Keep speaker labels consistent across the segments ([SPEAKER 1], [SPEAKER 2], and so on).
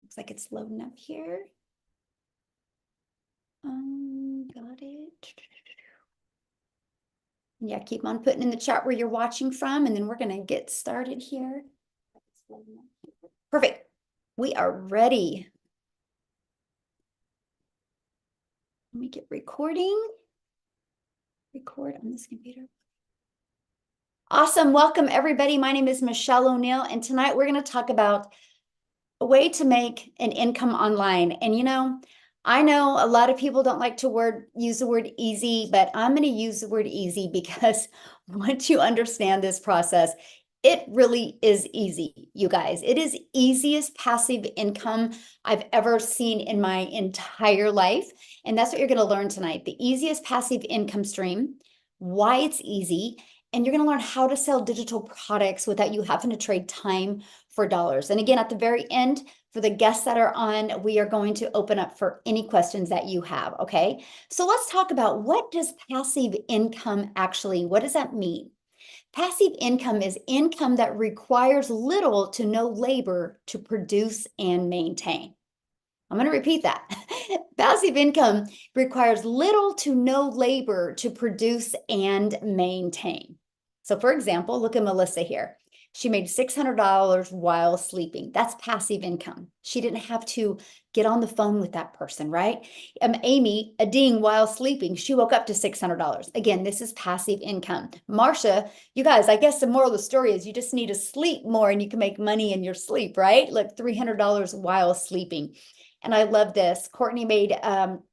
[SPEAKER 1] Looks like it's loading up here. Got it. Yeah, keep on putting in the chat where you're watching from, and then we're gonna get started here. Perfect. We are ready. Let me get recording. Record on this computer. Awesome. Welcome, everybody. My name is Michelle O'Neill, and tonight we're going to talk about a way to make an income online. And I know a lot of people don't like to use the word easy, but I'm going to use the word easy because once you understand this process, it really is easy, you guys. It is easiest passive income I've ever seen in my entire life. And that's what you're going to learn tonight. The easiest passive income stream, why it's easy, and you're going to learn how to sell digital products without you having to trade time for dollars. And again, at the very end, for the guests that are on, we are going to open up for any questions that you have, okay? So let's talk about, what does passive income actually, what does that mean? Passive income is income that requires little to no labor to produce and maintain. I'm going to repeat that. Passive income requires little to no labor to produce and maintain. So for example, look at Melissa here. She made $600 while sleeping. That's passive income. She didn't have to get on the phone with that person, right? Amy, a ding while sleeping, she woke up to $600. Again, this is passive income. Marcia, you guys, I guess the moral of the story is you just need to sleep more and you can make money in your sleep, right? Like $300 while sleeping. And I love this. Courtney made,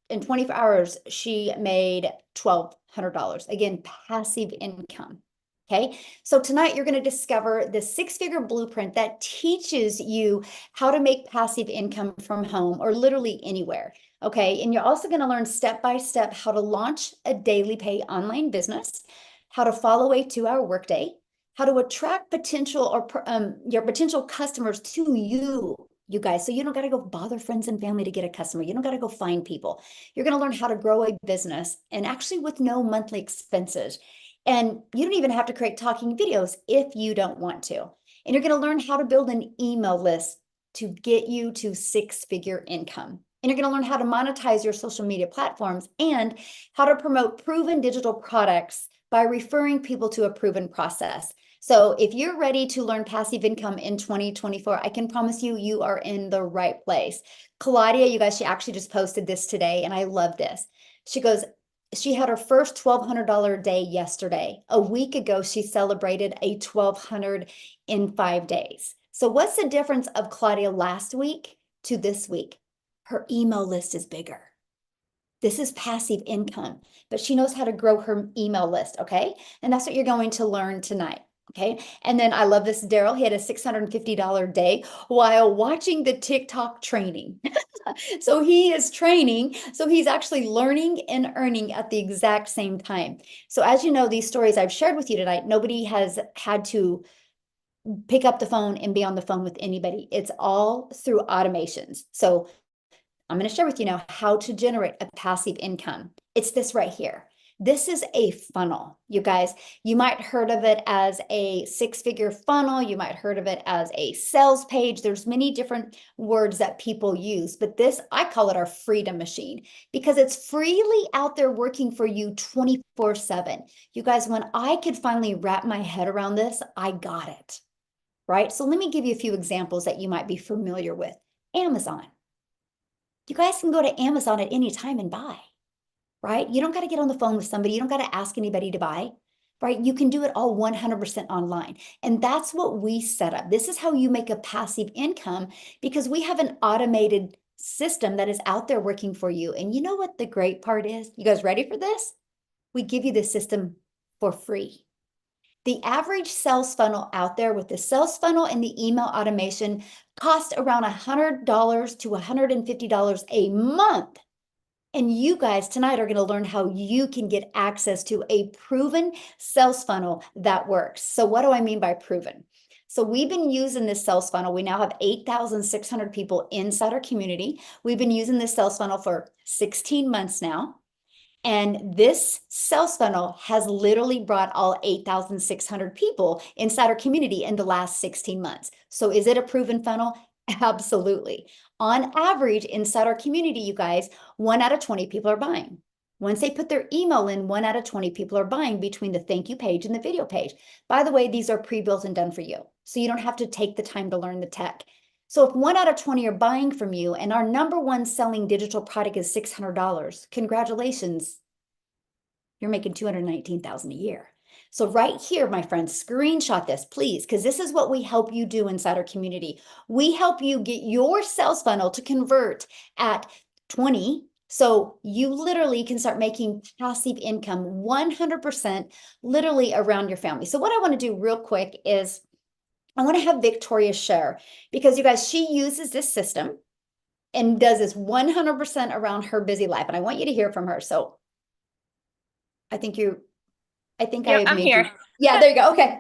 [SPEAKER 1] in 24 hours, she made $1,200. Again, passive income. Okay, so tonight you're going to discover the six-figure blueprint that teaches you how to make passive income from home or literally anywhere. Okay, and you're also going to learn step-by-step how to launch a daily pay online business, how to follow a 2-hour workday, how to attract potential or your potential customers to you guys, so you don't got to go bother friends and family to get a customer. You don't got to go find people. You're going to learn how to grow a business, and actually with no monthly expenses. And you don't even have to create talking videos if you don't want to. And you're going to learn how to build an email list to get you to six-figure income. And you're going to learn how to monetize your social media platforms and how to promote proven digital products by referring people to a proven process. So if you're ready to learn passive income in 2024, I can promise you, you are in the right place. Claudia, you guys, she actually just posted this today, and I love this. She goes, she had her first $1,200 day yesterday. A week ago, she celebrated a $1,200 in 5 days. So what's the difference of Claudia last week to this week? Her email list is bigger. This is passive income, but she knows how to grow her email list, okay? And that's what you're going to learn tonight. Okay. And then I love this. Daryl, he had a $650 day while watching the TikTok training. So he is training. So he's actually learning and earning at the exact same time. So as you know, these stories I've shared with you tonight, nobody has had to pick up the phone and be on the phone with anybody. It's all through automations. So I'm going to share with you now how to generate a passive income. It's this right here. This is a funnel, you guys. You might heard of it as a six-figure funnel. You might heard of it as a sales page. There's many different words that people use, but this, I call it our freedom machine because it's freely out there working for you 24/7. You guys, when I could finally wrap my head around this, I got it, right? So let me give you a few examples that you might be familiar with. Amazon. You guys can go to Amazon at any time and buy, right? You don't got to get on the phone with somebody. You don't got to ask anybody to buy, right? You can do it all 100% online. And that's what we set up. This is how you make a passive income because we have an automated system that is out there working for you. And you know what the great part is? You guys ready for this? We give you the system for free. The average sales funnel out there with the sales funnel and the email automation cost around $100 to $150 a month. And you guys tonight are going to learn how you can get access to a proven sales funnel that works. So what do I mean by proven? So we've been using this sales funnel. We now have 8,600 people inside our community. We've been using this sales funnel for 16 months now. And this sales funnel has literally brought all 8,600 people inside our community in the last 16 months. So is it a proven funnel? Absolutely. On average, inside our community, you guys, 1 out of 20 people are buying. Once they put their email in, 1 out of 20 people are buying between the thank you page and the video page. By the way, these are pre-built and done for you. So you don't have to take the time to learn the tech. So if 1 out of 20 are buying from you and our number one selling digital product is $600, congratulations, you're making $219,000 a year. So right here, my friends, screenshot this, please, because this is what we help you do inside our community. We help you get your sales funnel to convert at 20. So you literally can start making passive income 100% literally around your family. So what I want to do real quick is I want to have Victoria share, because you guys, she uses this system and does this 100% around her busy life. And I want you to hear from her. So I think
[SPEAKER 2] Yep,
[SPEAKER 1] I
[SPEAKER 2] I'm
[SPEAKER 1] made you.
[SPEAKER 2] here.
[SPEAKER 1] Yeah, there you go. Okay.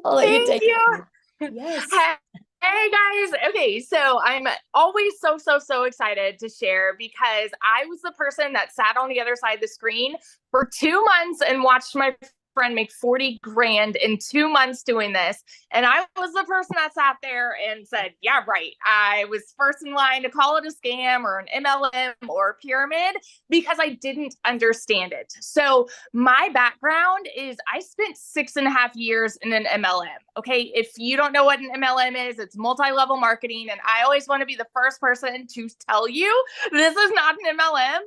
[SPEAKER 1] I'll let you
[SPEAKER 2] Thank
[SPEAKER 1] take it
[SPEAKER 2] you.
[SPEAKER 1] away. Yes.
[SPEAKER 2] Hey, hey guys. Okay, so I'm always so excited to share because I was the person that sat on the other side of the screen for 2 months and watched my friend make 40 grand in 2 months doing this. And I was the person that sat there and said, yeah, right. I was first in line to call it a scam or an MLM or a pyramid because I didn't understand it. So my background is I spent 6.5 years in an MLM. Okay. If you don't know what an MLM is, it's multi-level marketing. And I always want to be the first person to tell you this is not an MLM.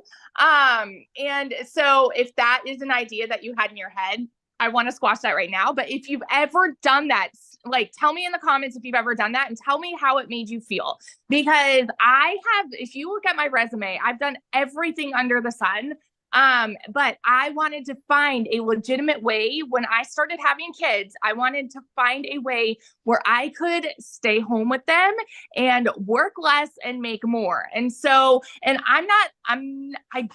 [SPEAKER 2] And so if that is an idea that you had in your head, I want to squash that right now. But if you've ever done that, like tell me in the comments if you've ever done that and tell me how it made you feel. Because I have, if you look at my resume, I've done everything under the sun. But I wanted to find a legitimate way when I started having kids. I wanted to find a way where I could stay home with them and work less and make more. And so, and I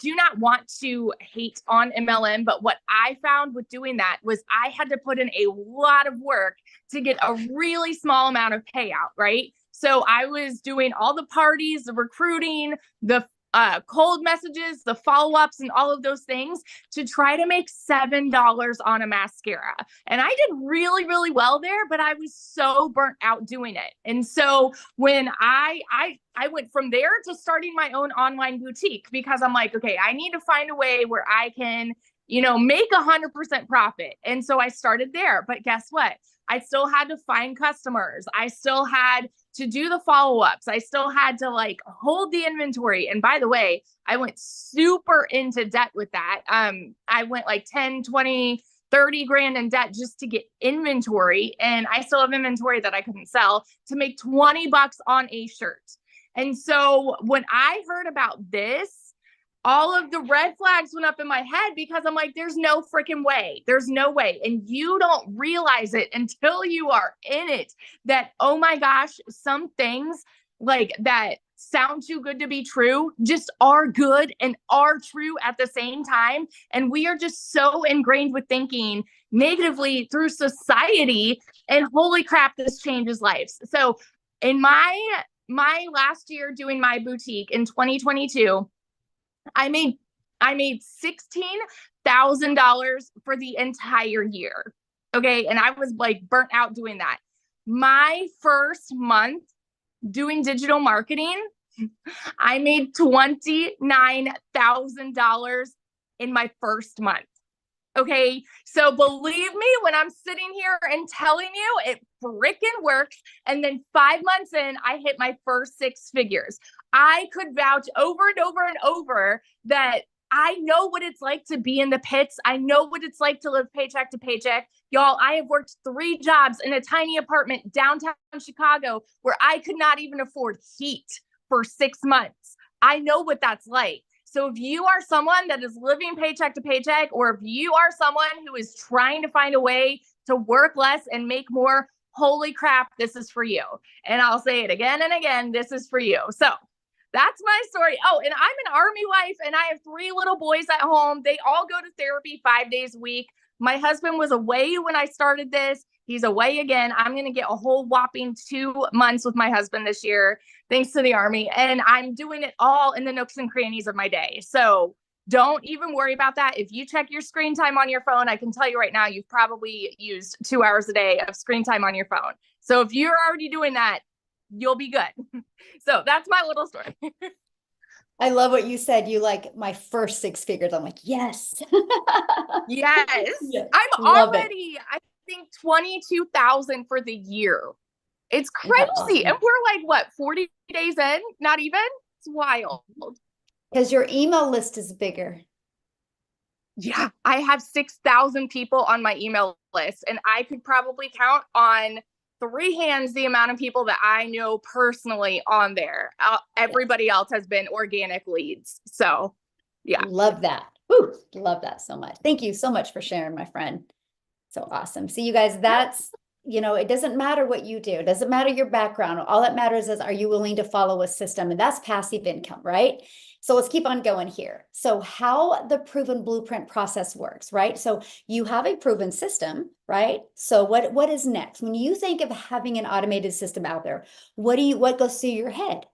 [SPEAKER 2] do not want to hate on MLM, but what I found with doing that was I had to put in a lot of work to get a really small amount of payout, right? So I was doing all the parties, the recruiting, the cold messages, the follow-ups, and all of those things to try to make $7 on a mascara. And I did really well there, but I was so burnt out doing it. And so when I went from there to starting my own online boutique, because I'm like, okay, I need to find a way where I can, make 100% profit. And so I started there. But guess what? I still had to find customers. I still had to do the follow-ups. I still had to hold the inventory. And by the way, I went super into debt with that. I went 10, 20, 30 grand in debt just to get inventory. And I still have inventory that I couldn't sell to make 20 bucks on a shirt. And so when I heard about this, all of the red flags went up in my head because I'm like, there's no freaking way. There's no way. And you don't realize it until you are in it that, oh my gosh, some things that sound too good to be true just are good and are true at the same time. And we are just so ingrained with thinking negatively through society. And holy crap, this changes lives. So in my last year doing my boutique in 2022, I made $16,000 for the entire year. Okay. And I was burnt out doing that. My first month doing digital marketing, I made $29,000 in my first month. Okay. So believe me, when I'm sitting here and telling you it freaking works. And then 5 months in, I hit my first 6 figures. I could vouch over and over and over that I know what it's like to be in the pits. I know what it's like to live paycheck to paycheck. Y'all, I have worked 3 jobs in a tiny apartment downtown Chicago where I could not even afford heat for 6 months. I know what that's like. So if you are someone that is living paycheck to paycheck, or if you are someone who is trying to find a way to work less and make more, holy crap, this is for you. And I'll say it again and again, this is for you. So that's my story. Oh, and I'm an Army wife and I have 3 little boys at home. They all go to therapy 5 days a week. My husband was away when I started this. He's away again. I'm going to get a whole whopping 2 months with my husband this year, thanks to the Army. And I'm doing it all in the nooks and crannies of my day. So don't even worry about that. If you check your screen time on your phone, I can tell you right now, you've probably used 2 hours a day of screen time on your phone. So if you're already doing that, you'll be good. So that's my little story.
[SPEAKER 1] I love what you said. You like my first 6 figures. I'm like, yes.
[SPEAKER 2] Yes.
[SPEAKER 1] Yeah,
[SPEAKER 2] I'm
[SPEAKER 1] love it.
[SPEAKER 2] already, I think 22,000 for the year. It's
[SPEAKER 1] Isn't that
[SPEAKER 2] crazy. And
[SPEAKER 1] awesome?
[SPEAKER 2] we're like, what, 40 days in? Not even? It's wild.
[SPEAKER 1] Because your email list is bigger.
[SPEAKER 2] Yeah, I have 6,000 people on my email list, and I could probably count on 3 hands the amount of people that I know personally on there. Everybody else has been organic leads. So, yeah.
[SPEAKER 1] Love that. Whew, love that so much. Thank you so much for sharing, my friend. So awesome. See, you guys, that's, it doesn't matter what you do. It doesn't matter your background. All that matters is, are you willing to follow a system? And that's passive income, right? So let's keep on going here. So how the proven blueprint process works, right? So you have a proven system, right? So what is next? When you think of having an automated system out there, what goes through your head?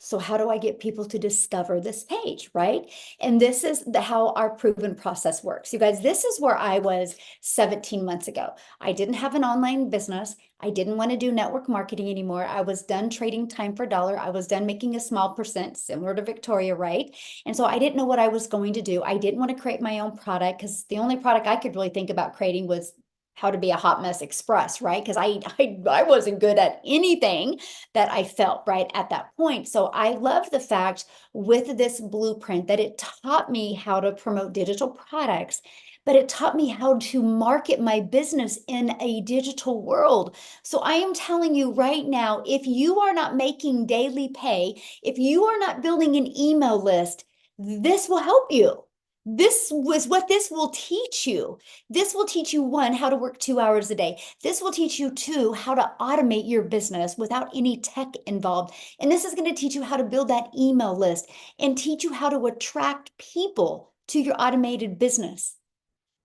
[SPEAKER 1] So how do I get people to discover this page, right? And this is how our proven process works. You guys, this is where I was 17 months ago. I didn't have an online business. I didn't want to do network marketing anymore. I was done trading time for dollar. I was done making a small percent, similar to Victoria, right? And so I didn't know what I was going to do. I didn't want to create my own product because the only product I could really think about creating was how to be a hot mess express, right? Because I wasn't good at anything that I felt right at that point. So I love the fact with this blueprint that it taught me how to promote digital products, but it taught me how to market my business in a digital world. So I am telling you right now, if you are not making daily pay, if you are not building an email list, this will help you. This was what this will teach you. This will teach you, one, how to work 2 hours a day. This will teach you, two, how to automate your business without any tech involved. And this is going to teach you how to build that email list and teach you how to attract people to your automated business.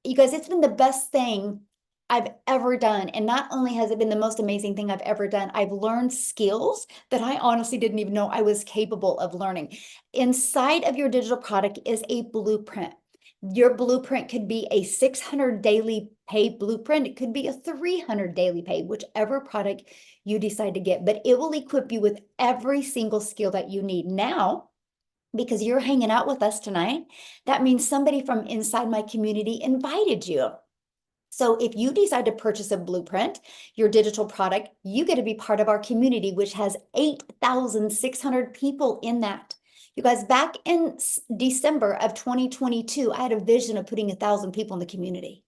[SPEAKER 1] You guys, it's been the best thing I've ever done. And not only has it been the most amazing thing I've ever done, I've learned skills that I honestly didn't even know I was capable of learning. Inside of your digital product is a blueprint. Your blueprint could be a 600 daily pay blueprint. It could be a 300 daily pay, whichever product you decide to get, but it will equip you with every single skill that you need. Now, because you're hanging out with us tonight, that means somebody from inside my community invited you. So if you decide to purchase a blueprint, your digital product, you get to be part of our community, which has 8,600 people in that. You guys, back in December of 2022, I had a vision of putting 1,000 people in the community.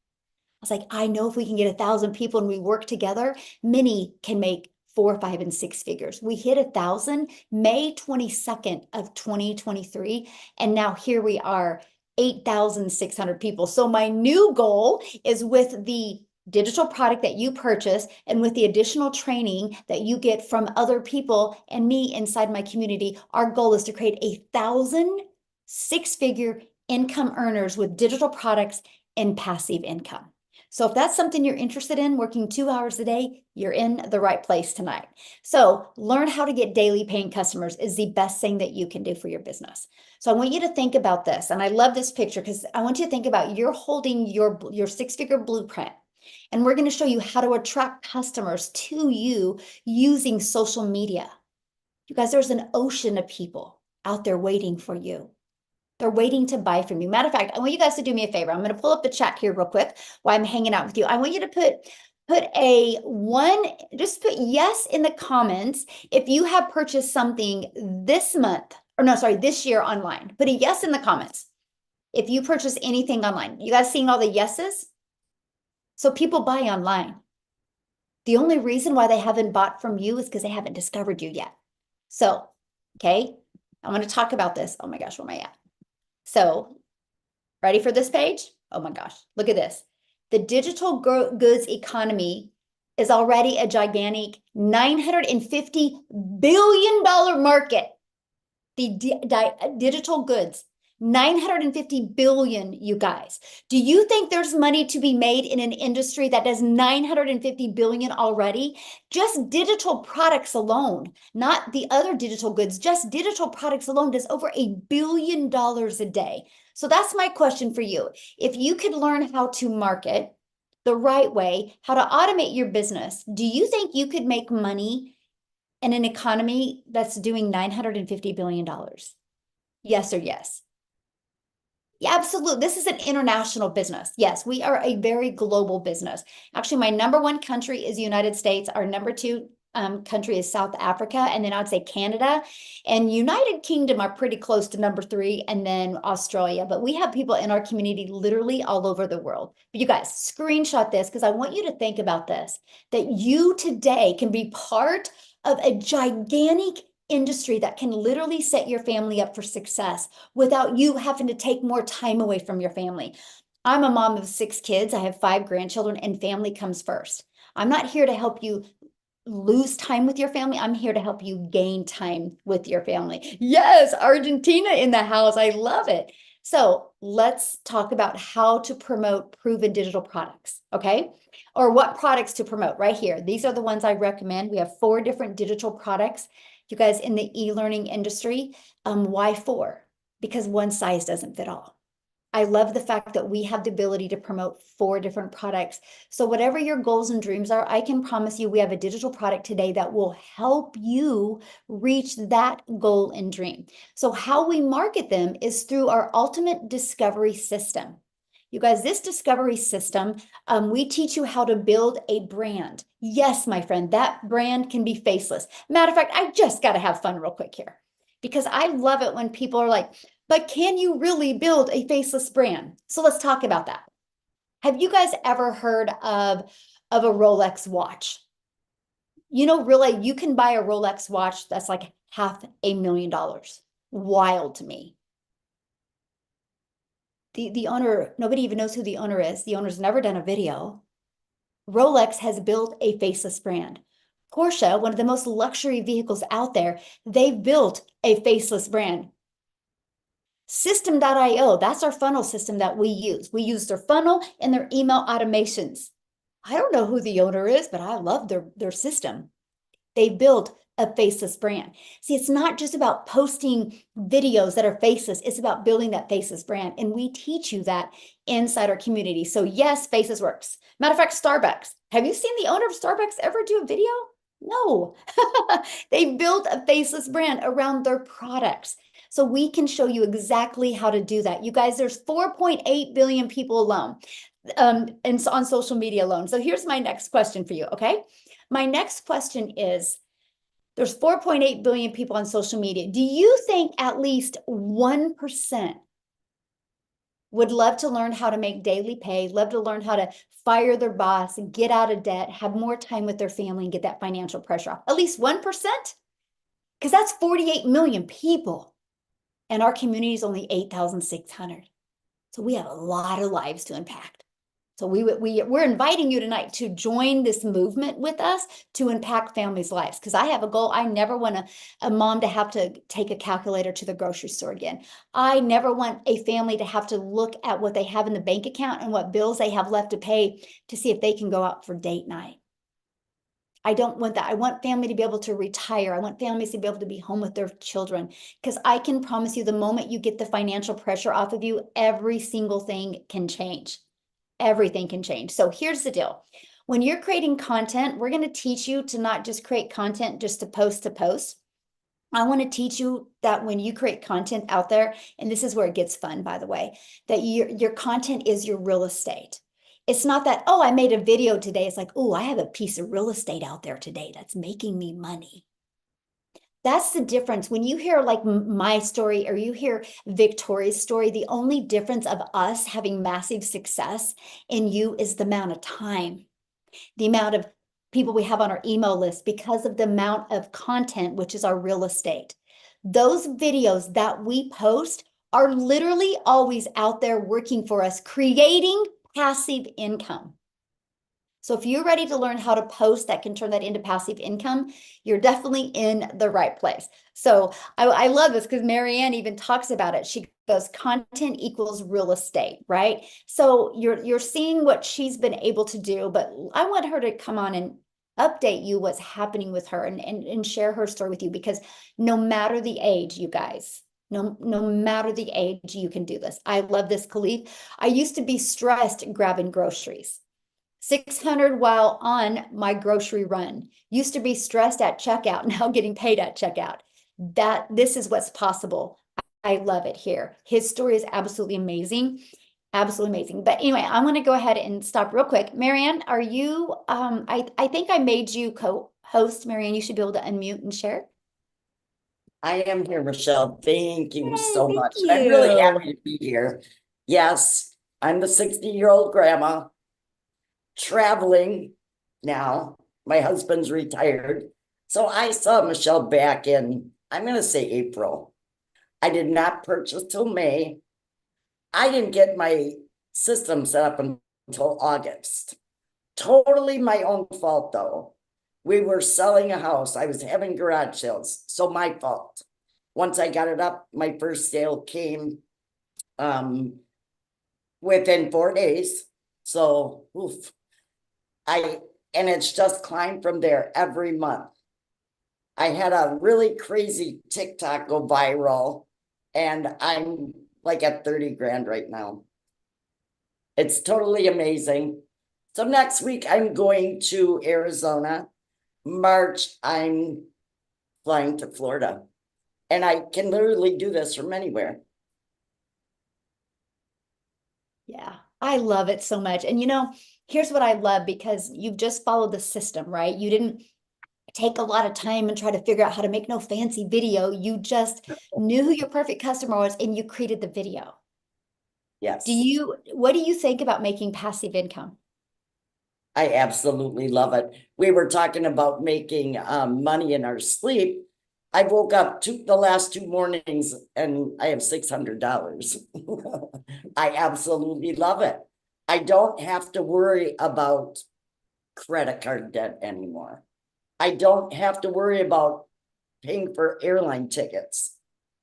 [SPEAKER 1] I was like, I know if we can get 1,000 people and we work together, many can make 4, 5, and 6 figures. We hit 1,000 May 22nd of 2023. And now here we are, 8,600 people. So my new goal is with the digital product that you purchase and with the additional training that you get from other people and me inside my community, our goal is to create 1,000 6-figure income earners with digital products and passive income. So if that's something you're interested in, working 2 hours a day, you're in the right place tonight. So learn how to get daily paying customers is the best thing that you can do for your business. So I want you to think about this. And I love this picture because I want you to think about you're holding your 6-figure blueprint. And we're going to show you how to attract customers to you using social media. You guys, there's an ocean of people out there waiting for you. They're waiting to buy from you. Matter of fact, I want you guys to do me a favor. I'm going to pull up the chat here real quick while I'm hanging out with you. I want you to just put yes in the comments if you have purchased something this month, or no, sorry, this year online. Put a yes in the comments if you purchase anything online. You guys seeing all the yeses? So people buy online. The only reason why they haven't bought from you is because they haven't discovered you yet. So, okay, I want to talk about this. Oh my gosh, where am I at? So, ready for this page? Oh my gosh, look at this. The digital goods economy is already a gigantic $950 billion market. The digital goods, 950 billion, you guys. Do you think there's money to be made in an industry that does 950 billion already? Just digital products alone, not the other digital goods, just digital products alone does over $1 billion a day. So that's my question for you. If you could learn how to market the right way, how to automate your business, do you think you could make money in an economy that's doing $950 billion? Yes or yes? Yeah, absolutely. This is an international business. Yes, we are a very global business. Actually, my number one country is the United States. Our number two country is South Africa, and then I'd say Canada. And United Kingdom are pretty close to number three, and then Australia. But we have people in our community literally all over the world. But you guys, screenshot this because I want you to think about this, that you today can be part of a gigantic industry that can literally set your family up for success without you having to take more time away from your family. I'm a mom of 6 kids. I have 5 grandchildren, and family comes first. I'm not here to help you lose time with your family. I'm here to help you gain time with your family. Yes, Argentina in the house. I love it. So let's talk about how to promote proven digital products, okay? Or what products to promote right here. These are the ones I recommend. We have 4 different digital products. You guys in the e-learning industry, why 4? Because one size doesn't fit all. I love the fact that we have the ability to promote 4 different products. So whatever your goals and dreams are, I can promise you we have a digital product today that will help you reach that goal and dream. So how we market them is through our ultimate discovery system. You guys, this discovery system, we teach you how to build a brand. Yes, my friend, that brand can be faceless. Matter of fact, I just got to have fun real quick here because I love it when people are like, but can you really build a faceless brand? So let's talk about that. Have you guys ever heard of a Rolex watch? You know, really, you can buy a Rolex watch that's like $500,000. Wild to me. The owner, nobody even knows who the owner is. The owner's never done a video. Rolex has built a faceless brand. Porsche, one of the most luxury vehicles out there, they've built a faceless brand. System.io, that's our funnel system that we use. We use their funnel and their email automations. I don't know who the owner is, but I love their system. They built a faceless brand. See, it's not just about posting videos that are faceless. It's about building that faceless brand. And we teach you that inside our community. So yes, faceless works. Matter of fact, Starbucks. Have you seen the owner of Starbucks ever do a video? No. They built a faceless brand around their products. So we can show you exactly how to do that. You guys, there's 4.8 billion people alone and on social media alone. So here's my next question for you, okay? My next question is, there's 4.8 billion people on social media. Do you think at least 1% would love to learn how to make daily pay, love to learn how to fire their boss, get out of debt, have more time with their family, and get that financial pressure off? At least 1%? Because that's 48 million people. And our community is only 8,600. So we have a lot of lives to impact. So we're inviting you tonight to join this movement with us to impact families' lives. Because I have a goal. I never want a mom to have to take a calculator to the grocery store again. I never want a family to have to look at what they have in the bank account and what bills they have left to pay to see if they can go out for date night. I don't want that. I want family to be able to retire. I want families to be able to be home with their children, because I can promise you the moment you get the financial pressure off of you, every single thing can change. Everything can change. So here's the deal. When you're creating content, we're going to teach you to not just create content just to post. I want to teach you that when you create content out there, and this is where it gets fun, by the way, that your content is your real estate. It's not that, oh, I made a video today. It's like, oh, I have a piece of real estate out there today that's making me money. That's the difference. When you hear like my story or you hear Victoria's story, the only difference of us having massive success in you is the amount of time, the amount of people we have on our email list because of the amount of content, which is our real estate. Those videos that we post are literally always out there working for us, creating passive income. So if you're ready to learn how to post that can turn that into passive income, you're definitely in the right place. So I love this because Marianne even talks about it. She goes, content equals real estate, right? So you're seeing what she's been able to do, but I want her to come on and update you what's happening with her and share her story with you, because no matter the age, you guys, no matter the age, you can do this. I love this, Khalif. I used to be stressed grabbing groceries. 600 while on my grocery run. Used to be stressed at checkout, now getting paid at checkout. This is what's possible. I love it here. His story is absolutely amazing. Absolutely amazing. But anyway, I'm going to go ahead and stop real quick. Marianne, are you, I think I made you co-host. Marianne, you should be able to unmute and share.
[SPEAKER 3] I am here, Michelle. Thank you
[SPEAKER 1] Yay,
[SPEAKER 3] so
[SPEAKER 1] thank
[SPEAKER 3] much. I'm really
[SPEAKER 1] you.
[SPEAKER 3] happy to be here. Yes, I'm the 60-year-old grandma traveling now. My husband's retired. So I saw Michelle back in, I'm going to say April. I did not purchase till May. I didn't get my system set up until August. Totally my own fault, though. We were selling a house. I was having garage sales, so my fault. Once I got it up, my first sale came within 4 days. So, oof. And it's just climbed from there every month. I had a really crazy TikTok go viral, and I'm like at 30 grand right now. It's totally amazing. So next week I'm going to Arizona. March, I'm flying to Florida. And I can literally do this from anywhere.
[SPEAKER 1] Yeah, I love it so much. And here's what I love, because you've just followed the system, right? You didn't take a lot of time and try to figure out how to make no fancy video. You just knew who your perfect customer was and you created the video.
[SPEAKER 3] Yes.
[SPEAKER 1] What do you think about making passive income?
[SPEAKER 3] I absolutely love it. We were talking about making money in our sleep. I woke up the last 2 mornings and I have $600. I absolutely love it. I don't have to worry about credit card debt anymore. I don't have to worry about paying for airline tickets.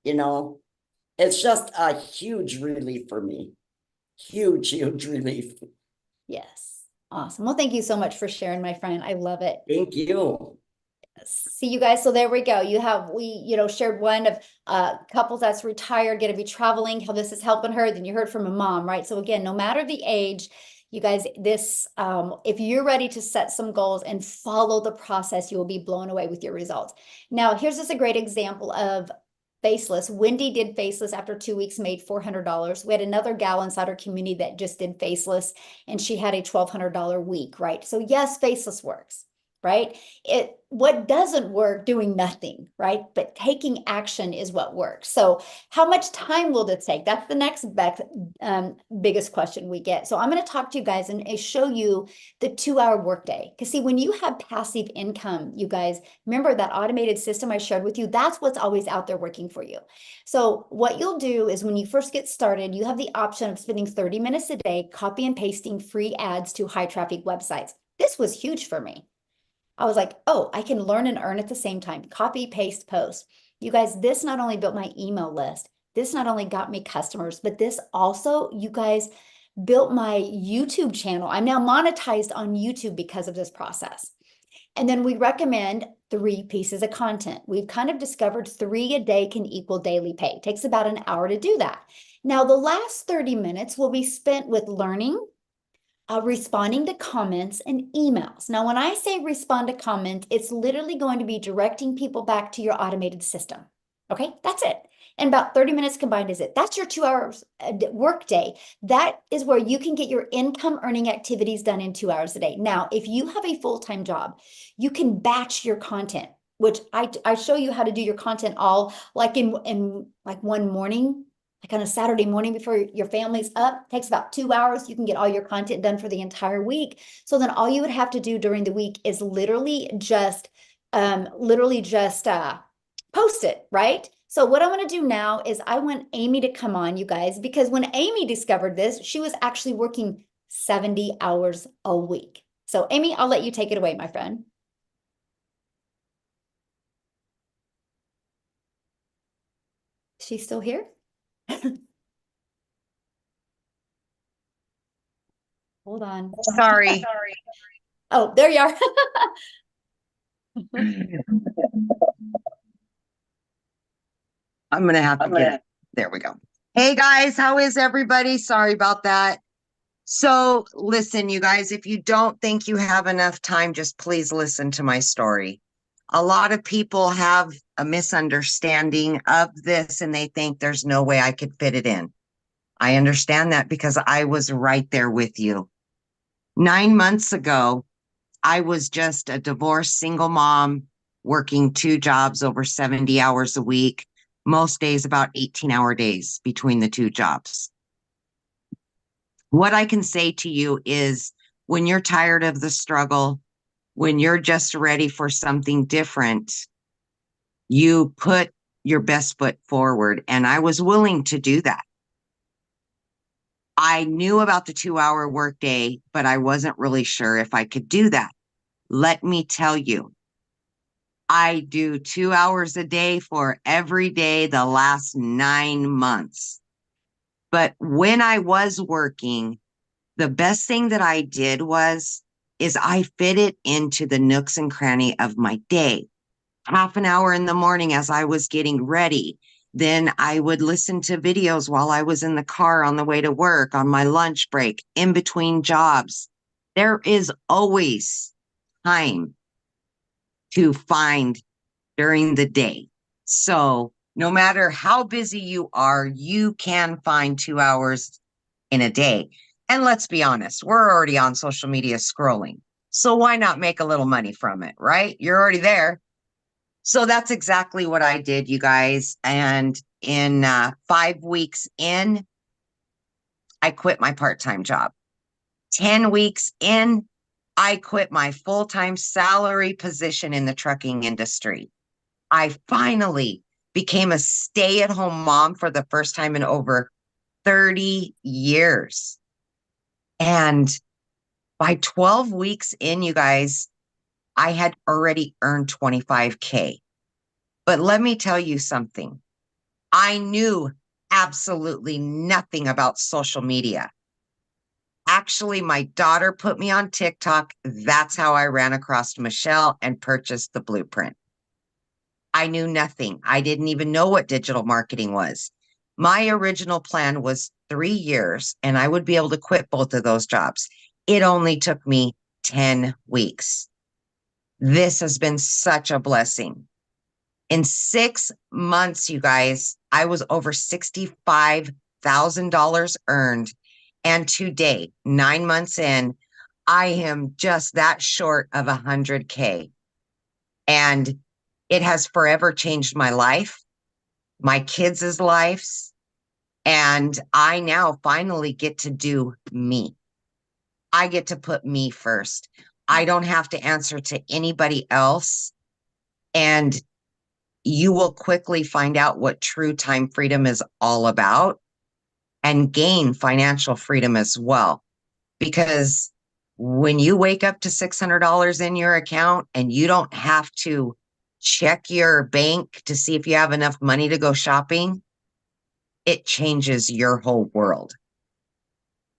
[SPEAKER 3] It's just a huge relief for me. Huge, huge relief.
[SPEAKER 1] Yes. Awesome. Well, thank you so much for sharing, my friend. I love it.
[SPEAKER 3] Thank you.
[SPEAKER 1] See you guys. So there we go. We shared one of couples that's retired, going to be traveling, how this is helping her. Then you heard from a mom, right? So again, no matter the age, you guys, if you're ready to set some goals and follow the process, you will be blown away with your results. Now, here's just a great example of faceless. Wendy did faceless after 2 weeks, made $400. We had another gal inside our community that just did faceless, and she had a $1,200 week, right? So yes, faceless works, right? What doesn't work, doing nothing, right? But taking action is what works. So how much time will this take? That's the next biggest question we get. So I'm going to talk to you guys and show you the 2-hour workday. Because see, when you have passive income, you guys, remember that automated system I shared with you, that's what's always out there working for you. So what you'll do is when you first get started, you have the option of spending 30 minutes a day, copy and pasting free ads to high traffic websites. This was huge for me. I was like, oh, I can learn and earn at the same time. Copy, paste, post. You guys, this not only built my email list, this not only got me customers, but this also, you guys, built my YouTube channel. I'm now monetized on YouTube because of this process. And then we recommend 3 pieces of content. We've kind of discovered 3 a day can equal daily pay. It takes about an hour to do that. Now, the last 30 minutes will be spent with learning, responding to comments and emails. Now, when I say respond to comments, it's literally going to be directing people back to your automated system. Okay, that's it. And about 30 minutes combined is it. That's your 2 hours work day. That is where you can get your income earning activities done in 2 hours a day. Now, if you have a full-time job, you can batch your content, which I show you how to do your content all like in like one morning, like on a Saturday morning before your family's up. It takes about 2 hours. You can get all your content done for the entire week. So then all you would have to do during the week is literally just post it, right? So what I'm going to do now is I want Amy to come on, you guys, because when Amy discovered this, she was actually working 70 hours a week. So Amy, I'll let you take it away, my friend. She's still here? Hold on.
[SPEAKER 4] Sorry.
[SPEAKER 1] Oh, there you are.
[SPEAKER 4] I'm gonna have to get it. There we go. Hey guys, how is everybody? Sorry about that. So listen, you guys, if you don't think you have enough time, just please listen to my story. A lot of people have a misunderstanding of this and they think there's no way I could fit it in. I understand that because I was right there with you. 9 months ago, I was just a divorced single mom working 2 jobs over 70 hours a week, most days about 18-hour days between the 2 jobs. What I can say to you is when you're tired of the struggle, when you're just ready for something different, you put your best foot forward. And I was willing to do that. I knew about the 2-hour workday, but I wasn't really sure if I could do that. Let me tell you, I do 2 hours a day for every day the last 9 months. But when I was working, the best thing that I did is I fit it into the nooks and cranny of my day. Half an hour in the morning as I was getting ready. Then I would listen to videos while I was in the car on the way to work, on my lunch break, in between jobs. There is always time to find during the day. So no matter how busy you are, you can find 2 hours in a day. And let's be honest, we're already on social media scrolling. So why not make a little money from it, right? You're already there. So that's exactly what I did, you guys. And in 5 weeks in, I quit my part-time job. 10 weeks in, I quit my full-time salary position in the trucking industry. I finally became a stay-at-home mom for the first time in over 30 years. And by 12 weeks in, you guys, I had already earned 25K. But let me tell you something. I knew absolutely nothing about social media. Actually, my daughter put me on TikTok. That's how I ran across Michelle and purchased the blueprint. I knew nothing. I didn't even know what digital marketing was. My original plan was 3 years and I would be able to quit both of those jobs. It only took me 10 weeks. This has been such a blessing. In 6 months, you guys, I was over $65,000 earned. And today, 9 months in, I am just that short of 100K. And it has forever changed my life, my kids' lives. And I now finally get to do me. I get to put me first. I don't have to answer to anybody else. And you will quickly find out what true time freedom is all about and gain financial freedom as well. Because when you wake up to $600 in your account and you don't have to check your bank to see if you have enough money to go shopping, it changes your whole world.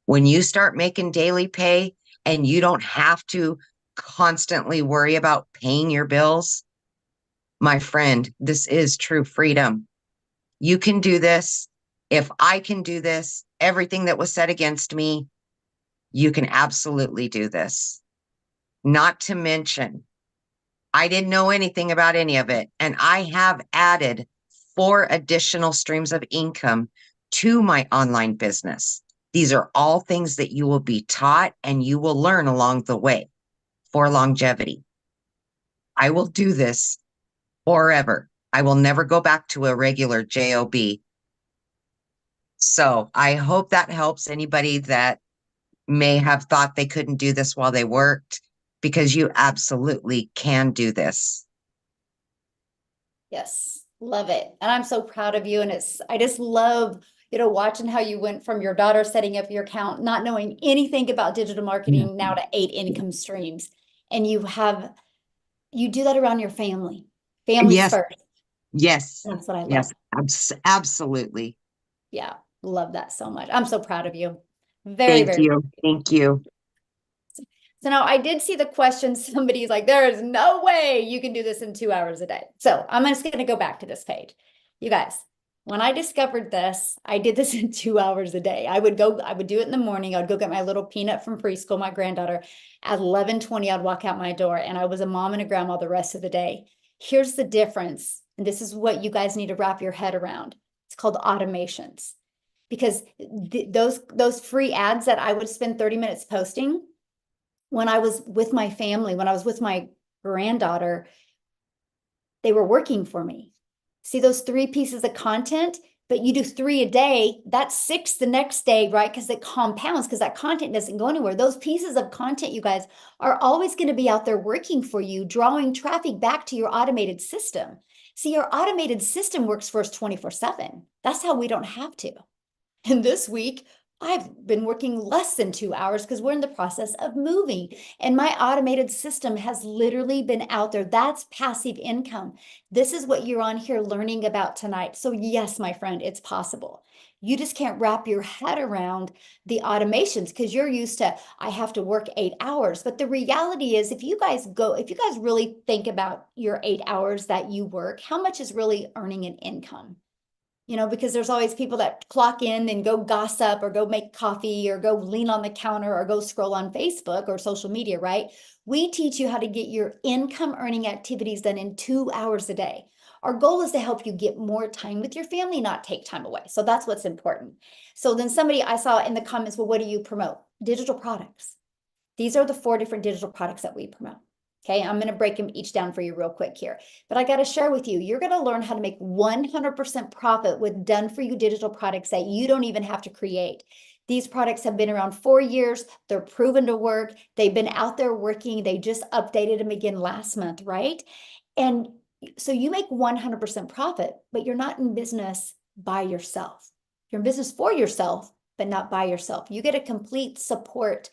[SPEAKER 4] When you start making daily pay and you don't have to constantly worry about paying your bills, my friend, this is true freedom. You can do this. If I can do this, everything that was said against me, you can absolutely do this. Not to mention, I didn't know anything about any of it. And I have added 4 additional streams of income to my online business. These are all things that you will be taught and you will learn along the way for longevity. I will do this forever. I will never go back to a regular job. So I hope that helps anybody that may have thought they couldn't do this while they worked, because you absolutely can do this.
[SPEAKER 1] Yes, love it. And I'm so proud of you. And I just love, watching how you went from your daughter setting up your account, not knowing anything about digital marketing, now to 8 income streams. And you do that around your family. Families
[SPEAKER 4] Yes,
[SPEAKER 1] first.
[SPEAKER 4] yes,
[SPEAKER 1] That's what I love.
[SPEAKER 4] yes, absolutely.
[SPEAKER 1] Yeah, love that so much. I'm so proud of you. Very,
[SPEAKER 4] Thank
[SPEAKER 1] very.
[SPEAKER 4] you. Thank you.
[SPEAKER 1] So now I did see the question. Somebody's like, there is no way you can do this in 2 hours a day. So I'm just going to go back to this page. You guys, When I discovered this, I did this in 2 hours a day. I would do it in the morning. I'd go get my little Peanut from preschool, my granddaughter. At 11:20, I'd walk out my door, and I was a mom and a grandma the rest of the day. Here's the difference, and this is what you guys need to wrap your head around. It's called automations. Because those free ads that I would spend 30 minutes posting when I was with my family, when I was with my granddaughter, they were working for me. See those 3 pieces of content, but you do 3 a day, that's 6 the next day, right? Because it compounds, because that content doesn't go anywhere. Those pieces of content, you guys, are always going to be out there working for you, drawing traffic back to your automated system. See, your automated system works for us 24/7. That's how we don't have to. And this week, I've been working less than 2 hours because we're in the process of moving. And my automated system has literally been out there. That's passive income. This is what you're on here learning about tonight. So yes, my friend, it's possible. You just can't wrap your head around the automations because you're used to, I have to work 8 hours. But the reality is, if you guys really think about your 8 hours that you work, how much is really earning an income? Because there's always people that clock in and go gossip or go make coffee or go lean on the counter or go scroll on Facebook or social media, right? We teach you how to get your income earning activities done in 2 hours a day. Our goal is to help you get more time with your family, not take time away. So that's what's important. So then somebody I saw in the comments, well, what do you promote? Digital products. These are the 4 different digital products that we promote. Okay, I'm going to break them each down for you real quick here. But I got to share with you, you're going to learn how to make 100% profit with done for you digital products that you don't even have to create. These products have been around 4 years. They're proven to work. They've been out there working. They just updated them again last month, right? And so you make 100% profit, but you're not in business by yourself. You're in business for yourself, but not by yourself. You get a complete support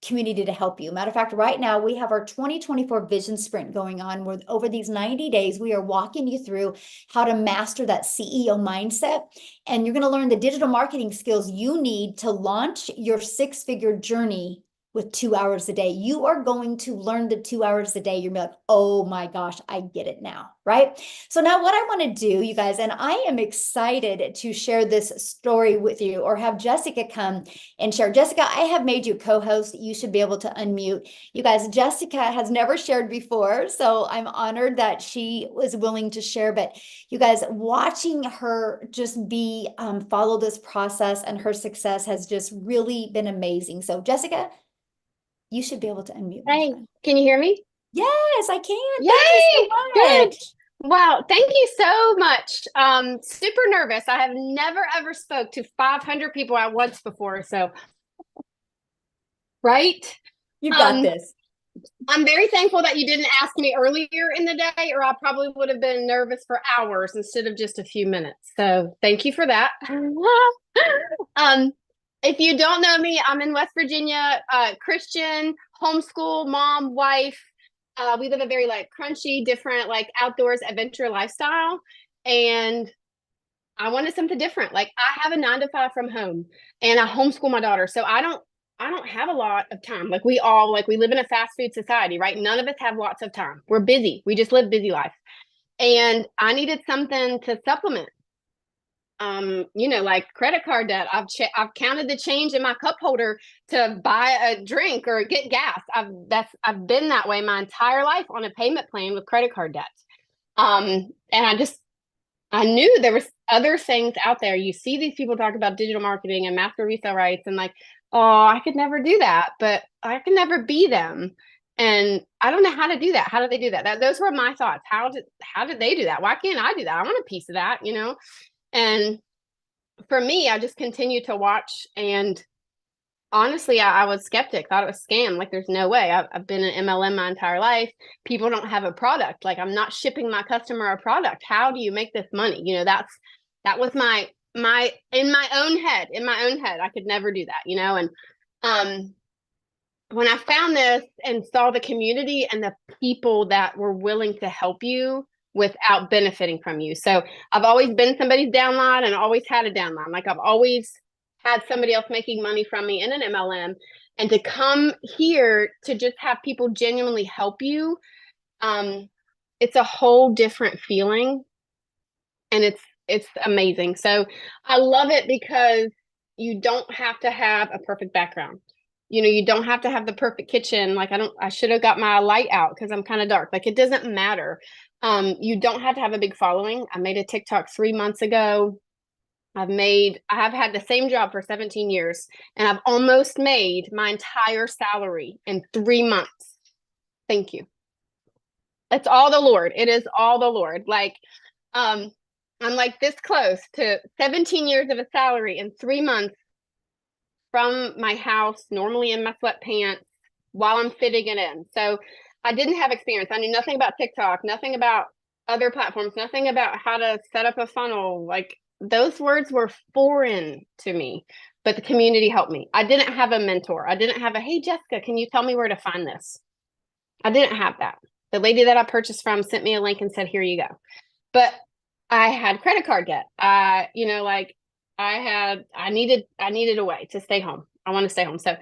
[SPEAKER 1] community to help you. Matter of fact, right now we have our 2024 vision sprint going on where over these 90 days, we are walking you through how to master that CEO mindset. And you're going to learn the digital marketing skills you need to launch your 6-figure journey with 2 hours a day. You are going to learn the 2 hours a day. You're gonna be like, oh my gosh, I get it now, right? So now what I want to do, you guys, and I am excited to share this story with you or have Jessica come and share. Jessica, I have made you co-host. You should be able to unmute. You guys, Jessica has never shared before, so I'm honored that she was willing to share. But you guys, watching her just follow this process and her success has just really been amazing. So Jessica, you should be able to unmute.
[SPEAKER 5] Hey, can you hear me?
[SPEAKER 1] Yes, I can.
[SPEAKER 5] Yay!
[SPEAKER 1] Thank you so
[SPEAKER 5] Good.
[SPEAKER 1] much.
[SPEAKER 5] Wow, thank you so much. Super nervous. I have never ever spoke to 500 people at once before, so right?
[SPEAKER 1] You got this.
[SPEAKER 5] I'm very thankful that you didn't ask me earlier in the day, or I probably would have been nervous for hours instead of just a few minutes. So thank you for that. If you don't know me, I'm in West Virginia, Christian, homeschool, mom, wife. We live a very crunchy, different, outdoors adventure lifestyle. And I wanted something different. I have a 9-to-5 from home and I homeschool my daughter. So I don't have a lot of time. We live in a fast food society, right? None of us have lots of time. We're busy. We just live busy life. And I needed something to supplement. Credit card debt. I've counted the change in my cup holder to buy a drink or get gas. I've been that way my entire life on a payment plan with credit card debt. And I knew there was other things out there. You see these people talk about digital marketing and master resale rights and oh, I could never do that, but I can never be them. And I don't know how to do that. How do they do that? Those were my thoughts. How did they do that? Why can't I do that? I want a piece of that, And for me, I just continued to watch, and honestly, I was skeptic, thought it was a scam. There's no way. I've been in MLM my entire life. People don't have a product. I'm not shipping my customer a product. How do you make this money? That was my in my own head, I could never do that, and when I found this and saw the community and the people that were willing to help you without benefiting from you. So I've always been somebody's downline and always had a downline. I've always had somebody else making money from me in an MLM, and to come here to just have people genuinely help you, it's a whole different feeling. And it's amazing. So I love it because you don't have to have a perfect background. You know, you don't have to have the perfect kitchen. Like I should have got my light out because I'm kind of dark. Like it doesn't matter. You don't have to have a big following. I made a TikTok 3 months ago. I have had the same job for 17 years and I've almost made my entire salary in 3 months. Thank you. It's all the Lord. It is all the Lord. Like, I'm like this close to 17 years of a salary in 3 months from my house, normally in my sweatpants, while I'm fitting it in. So I didn't have experience. I knew nothing about TikTok, nothing about other platforms, nothing about how to set up a funnel. Like those words were foreign to me, but the community helped me. I didn't have a mentor. I didn't have a, hey, Jessica, can you tell me where to find this? I didn't have that. The lady that I purchased from sent me a link and said, here you go. But I had credit card debt. You know, like I needed a way to stay home. I want to stay home. So,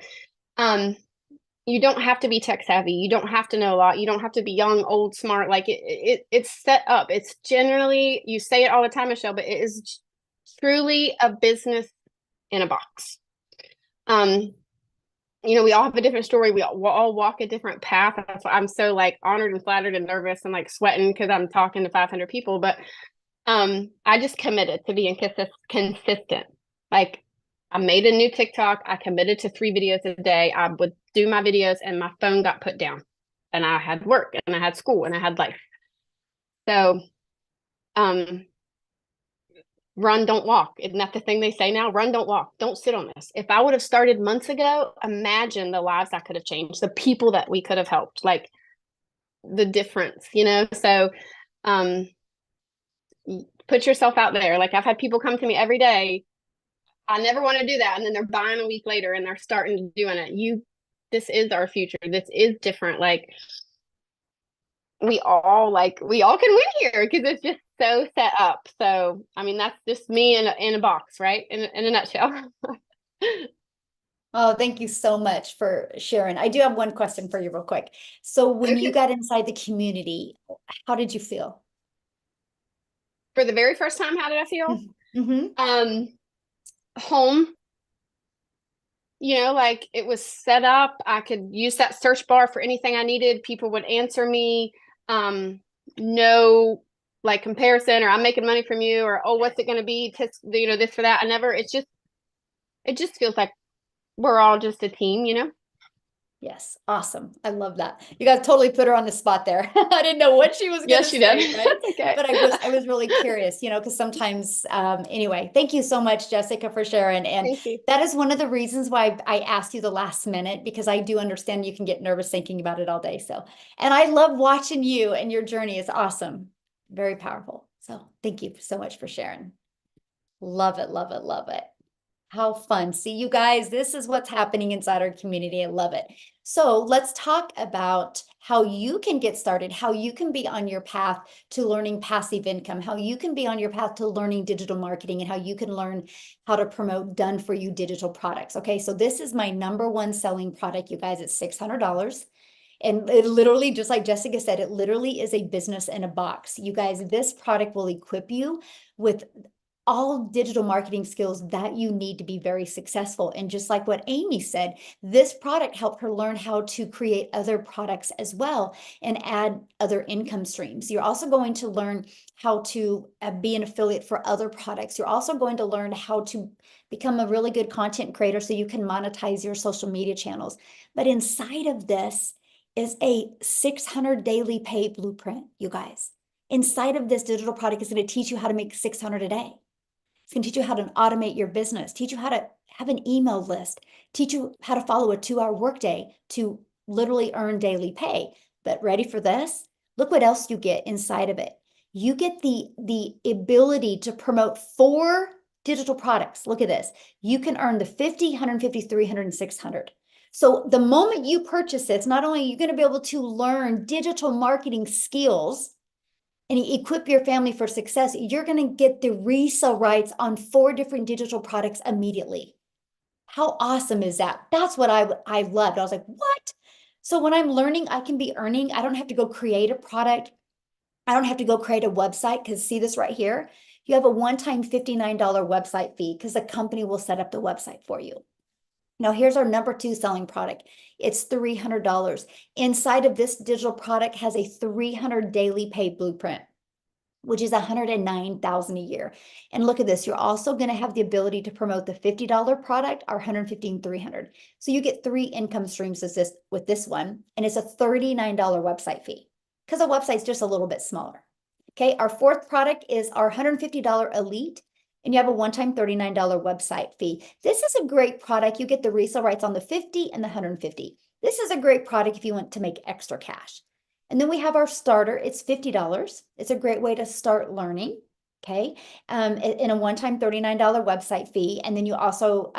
[SPEAKER 5] you don't have to be tech savvy. You don't have to know a lot. You don't have to be young, old, smart. Like it's set up. It's generally, you say it all the time, Michelle, but it is truly a business in a box. You know, we all have a different story. We all walk a different path. That's why I'm so like honored and flattered and nervous and like sweating because I'm talking to 500 people. But I just committed to being consistent. Like I made a new TikTok. I committed to 3 videos a day. I would do my videos and my phone got put down and I had work and I had school and I had life. So, run, don't walk. Isn't that the thing they say now? Run, don't walk. Don't sit on this. If I would have started months ago, imagine the lives I could have changed, the people that we could have helped, like the difference, you know? So, put yourself out there. Like I've had people come to me every day. I never want to do that. And then they're buying a week later and they're starting doing it. This is our future. This is different. Like we all can win here because it's just so set up. So, I mean, that's just me in a box, right? In a nutshell.
[SPEAKER 1] Oh, thank you so much for sharing. I do have one question for you real quick. So when you got inside the community, how did you feel?
[SPEAKER 5] For the very first time, how did I feel?
[SPEAKER 1] Mm-hmm.
[SPEAKER 5] Home. You know, like it was set up. I could use that search bar for anything I needed. People would answer me. No like comparison or I'm making money from you or, oh, what's it going to be? You know, this for that. It just feels like we're all just a team, you know?
[SPEAKER 1] Yes. Awesome. I love that. You guys totally put her on the spot there. I didn't know what she was going to
[SPEAKER 5] Yes, she
[SPEAKER 1] say,
[SPEAKER 5] did.
[SPEAKER 1] right?
[SPEAKER 5] Okay.
[SPEAKER 1] But I was really curious, you know, because sometimes, anyway, thank you so much, Jessica, for sharing. And
[SPEAKER 5] Thank you.
[SPEAKER 1] that is one of the reasons why I asked you the last minute, because I do understand you can get nervous thinking about it all day. So, and I love watching you and your journey. It's awesome. Very powerful. So thank you so much for sharing. Love it, love it, love it. How fun. See, you guys, this is what's happening inside our community. I love it. So let's talk about how you can get started, how you can be on your path to learning passive income, how you can be on your path to learning digital marketing, and how you can learn how to promote done for you digital products. Okay, so this is my #1 selling product, you guys. It's $600. And it literally, just like Jessica said, it literally is a business in a box. You guys, this product will equip you with all digital marketing skills that you need to be very successful. And just like what Amy said, this product helped her learn how to create other products as well and add other income streams. You're also going to learn how to be an affiliate for other products. You're also going to learn how to become a really good content creator so you can monetize your social media channels. But inside of this is a 600 daily pay blueprint, you guys. Inside of this digital product is going to teach you how to make 600 a day. It's going to teach you how to automate your business, teach you how to have an email list, teach you how to follow a 2-hour workday to literally earn daily pay. But ready for this? Look what else you get inside of it. You get the ability to promote 4 digital products. Look at this. You can earn the 50, 150, 300, and 600. So the moment you purchase this, not only are you going to be able to learn digital marketing skills and equip your family for success, you're going to get the resale rights on 4 different digital products immediately. How awesome is that? That's what I loved. I was like, what? So when I'm learning, I can be earning. I don't have to go create a product. I don't have to go create a website, because see this right here? You have a one-time $59 website fee because the company will set up the website for you. Now, here's our number 2 selling product. It's $300. Inside of this digital product has a 300 daily pay blueprint, which is $109,000 a year. And look at this, you're also going to have the ability to promote the $50 product or $115 and $300. So you get 3 income streams with this one, and it's a $39 website fee because the website's just a little bit smaller. Okay, our 4th product is our $150 Elite, and you have a one-time $39 website fee. This is a great product. You get the resale rights on the 50 and the 150. This is a great product if you want to make extra cash. And then we have our starter. It's $50. It's a great way to start learning. Okay, in a one-time $39 website fee. And then you also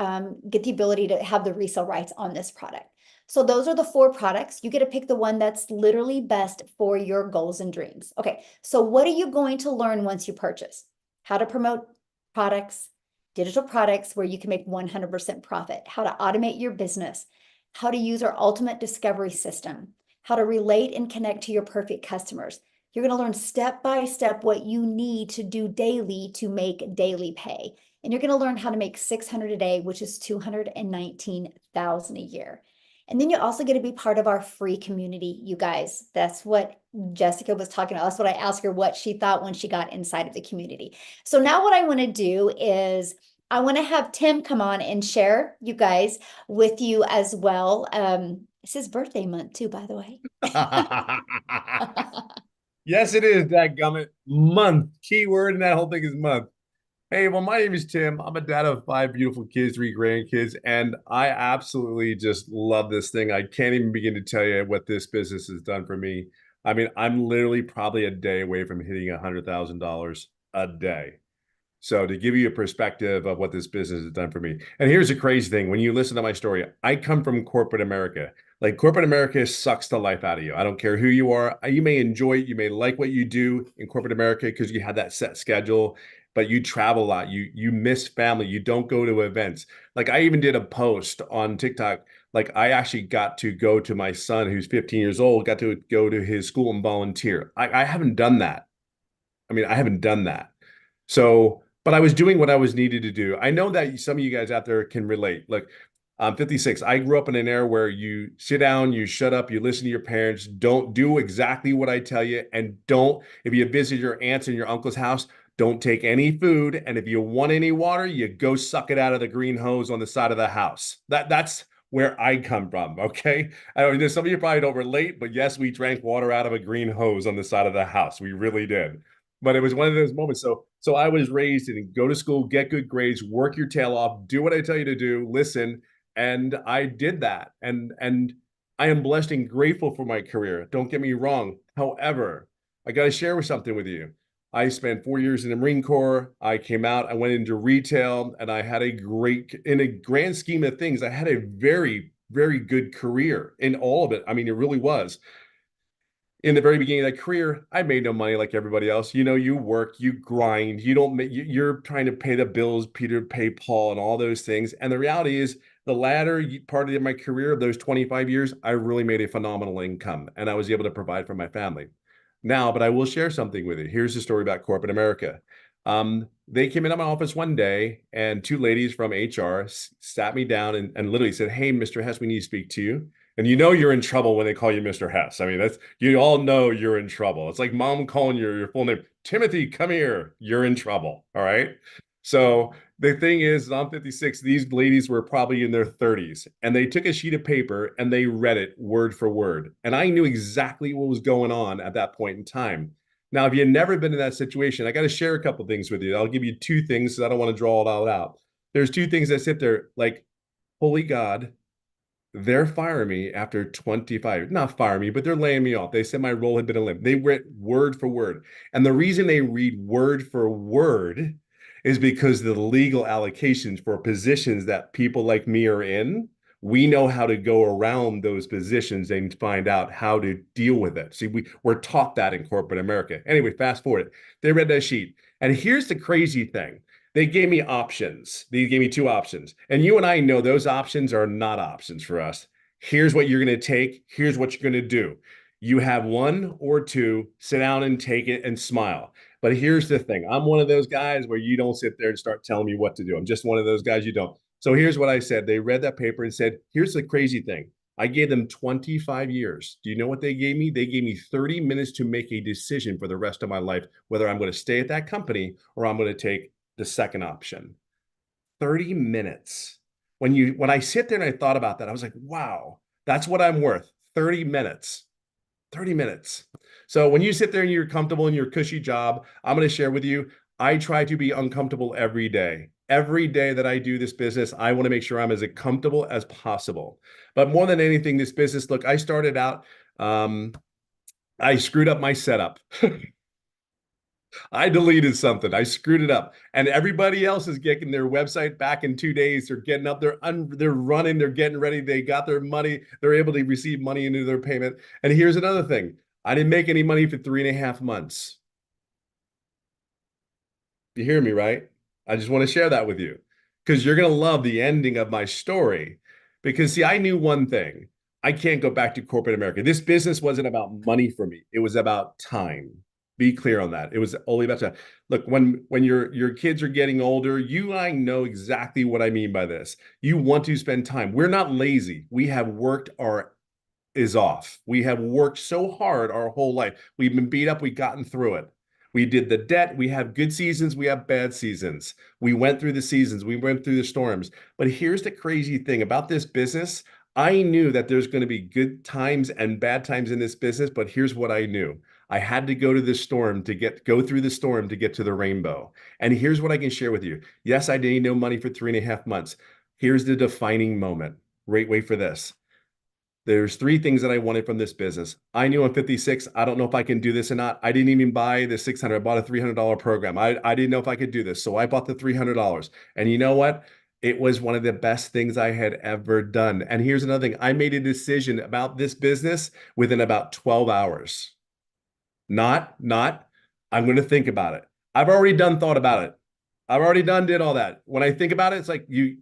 [SPEAKER 1] get the ability to have the resale rights on this product. So those are the 4 products. You get to pick the one that's literally best for your goals and dreams. Okay, so what are you going to learn once you purchase? How to promote products, digital products where you can make 100% profit, how to automate your business, how to use our ultimate discovery system, how to relate and connect to your perfect customers. You're going to learn step by step what you need to do daily to make daily pay. And you're going to learn how to make $600 a day, which is $219,000 a year. And then you're also going to be part of our free community, you guys. That's what Jessica was talking about. That's what I asked her, what she thought when she got inside of the community. So now what I want to do is I want to have Tim come on and share, you guys, with you as well. It's his birthday month too, by the way.
[SPEAKER 6] Yes, it is, dadgummit. Month. Key word in that whole thing is month. Hey, well, my name is Tim. I'm a dad of 5 beautiful kids, 3 grandkids, and I absolutely just love this thing. I can't even begin to tell you what this business has done for me. I mean, I'm literally probably a day away from hitting $100,000 a day. So to give you a perspective of what this business has done for me. And here's the crazy thing. When you listen to my story, I come from corporate America. Like corporate America sucks the life out of you. I don't care who you are. You may enjoy it. You may like what you do in corporate America because you have that set schedule, but you travel a lot. You miss family. You don't go to events. Like I even did a post on TikTok. Like I actually got to go to my son who's 15 years old, got to go to his school and volunteer. I haven't done that. I mean, I haven't done that. So, but I was doing what I was needed to do. I know that some of you guys out there can relate. Look, I'm 56. I grew up in an era where you sit down, you shut up, you listen to your parents, don't do exactly what I tell you, and don't, if you visit your aunts and your uncle's house, don't take any food. And if you want any water, you go suck it out of the green hose on the side of the house. That's where I come from, okay? I know some of you probably don't relate, but yes, we drank water out of a green hose on the side of the house. We really did. But it was one of those moments. So I was raised in go to school, get good grades, work your tail off, do what I tell you to do, listen. And I did that. And I am blessed and grateful for my career. Don't get me wrong. However, I got to share something with you. I spent 4 years in the Marine Corps. I came out, I went into retail, and I had in a grand scheme of things, I had a very, very good career in all of it. I mean, it really was. In the very beginning of that career, I made no money like everybody else. You know, you work, you grind, you don't make, you're trying to pay the bills, Peter, pay Paul, and all those things. And the reality is, the latter part of my career, of those 25 years, I really made a phenomenal income and I was able to provide for my family. Now, but I will share something with you. Here's the story about corporate America. They came into my office one day and 2 ladies from HR sat me down and literally said, "Hey, Mr. Hess, we need to speak to you." And you know you're in trouble when they call you Mr. Hess. I mean, that's, you all know you're in trouble. It's like mom calling your full name. "Timothy, come here. You're in trouble." All right. So the thing is, I'm 56. These ladies were probably in their 30s, and they took a sheet of paper and they read it word for word. And I knew exactly what was going on at that point in time. Now, if you've never been in that situation, I got to share a couple of things with you. I'll give you 2 things because I don't want to draw it all out. There's 2 things that sit there like, holy God, they're firing me after 25, not fire me, but they're laying me off. They said my role had been eliminated. They read word for word. And the reason they read word for word is because the legal allocations for positions that people like me are in, we know how to go around those positions and find out how to deal with it. See, we're taught that in corporate America. Anyway, fast forward. They read that sheet. And here's the crazy thing. They gave me options. They gave me 2 options. And you and I know those options are not options for us. Here's what you're going to take. Here's what you're going to do. You have 1 or 2, sit down and take it and smile. But here's the thing. I'm one of those guys where you don't sit there and start telling me what to do. I'm just one of those guys you don't. So here's what I said. They read that paper and said, here's the crazy thing. I gave them 25 years. Do you know what they gave me? They gave me 30 minutes to make a decision for the rest of my life, whether I'm going to stay at that company or I'm going to take the second option. 30 minutes. When I sit there and I thought about that, I was like, wow, that's what I'm worth. 30 minutes. 30 minutes. So when you sit there and you're comfortable in your cushy job, I'm going to share with you, I try to be uncomfortable every day. Every day that I do this business, I want to make sure I'm as comfortable as possible. But more than anything, this business, look, I started out, I screwed up my setup. I deleted something. I screwed it up. And everybody else is getting their website back in 2 days. They're getting up, they're running, they're getting ready. They got their money. They're able to receive money into their payment. And here's another thing. I didn't make any money for 3.5 months. You hear me, right? I just want to share that with you because you're going to love the ending of my story. Because see, I knew one thing. I can't go back to corporate America. This business wasn't about money for me. It was about time. Be clear on that. It was only about time. Look, when your kids are getting older, you and I know exactly what I mean by this. You want to spend time. We're not lazy. We have worked our is off. We have worked so hard our whole life. We've been beat up. We've gotten through it. We did the debt. We have good seasons. We have bad seasons. We went through the seasons. We went through the storms. But here's the crazy thing about this business. I knew that there's going to be good times and bad times in this business, but here's what I knew. I had to go to the storm to go through the storm to get to the rainbow. And here's what I can share with you. Yes, I didn't no money for 3.5 months. Here's the defining moment. Wait for this. There's 3 things that I wanted from this business. I knew I'm 56. I don't know if I can do this or not. I didn't even buy the 600. I bought a $300 program. I didn't know if I could do this. So I bought the $300. And you know what? It was one of the best things I had ever done. And here's another thing. I made a decision about this business within about 12 hours. Not, I'm going to think about it. I've already thought about it. I've already did all that. When I think about it, it's like you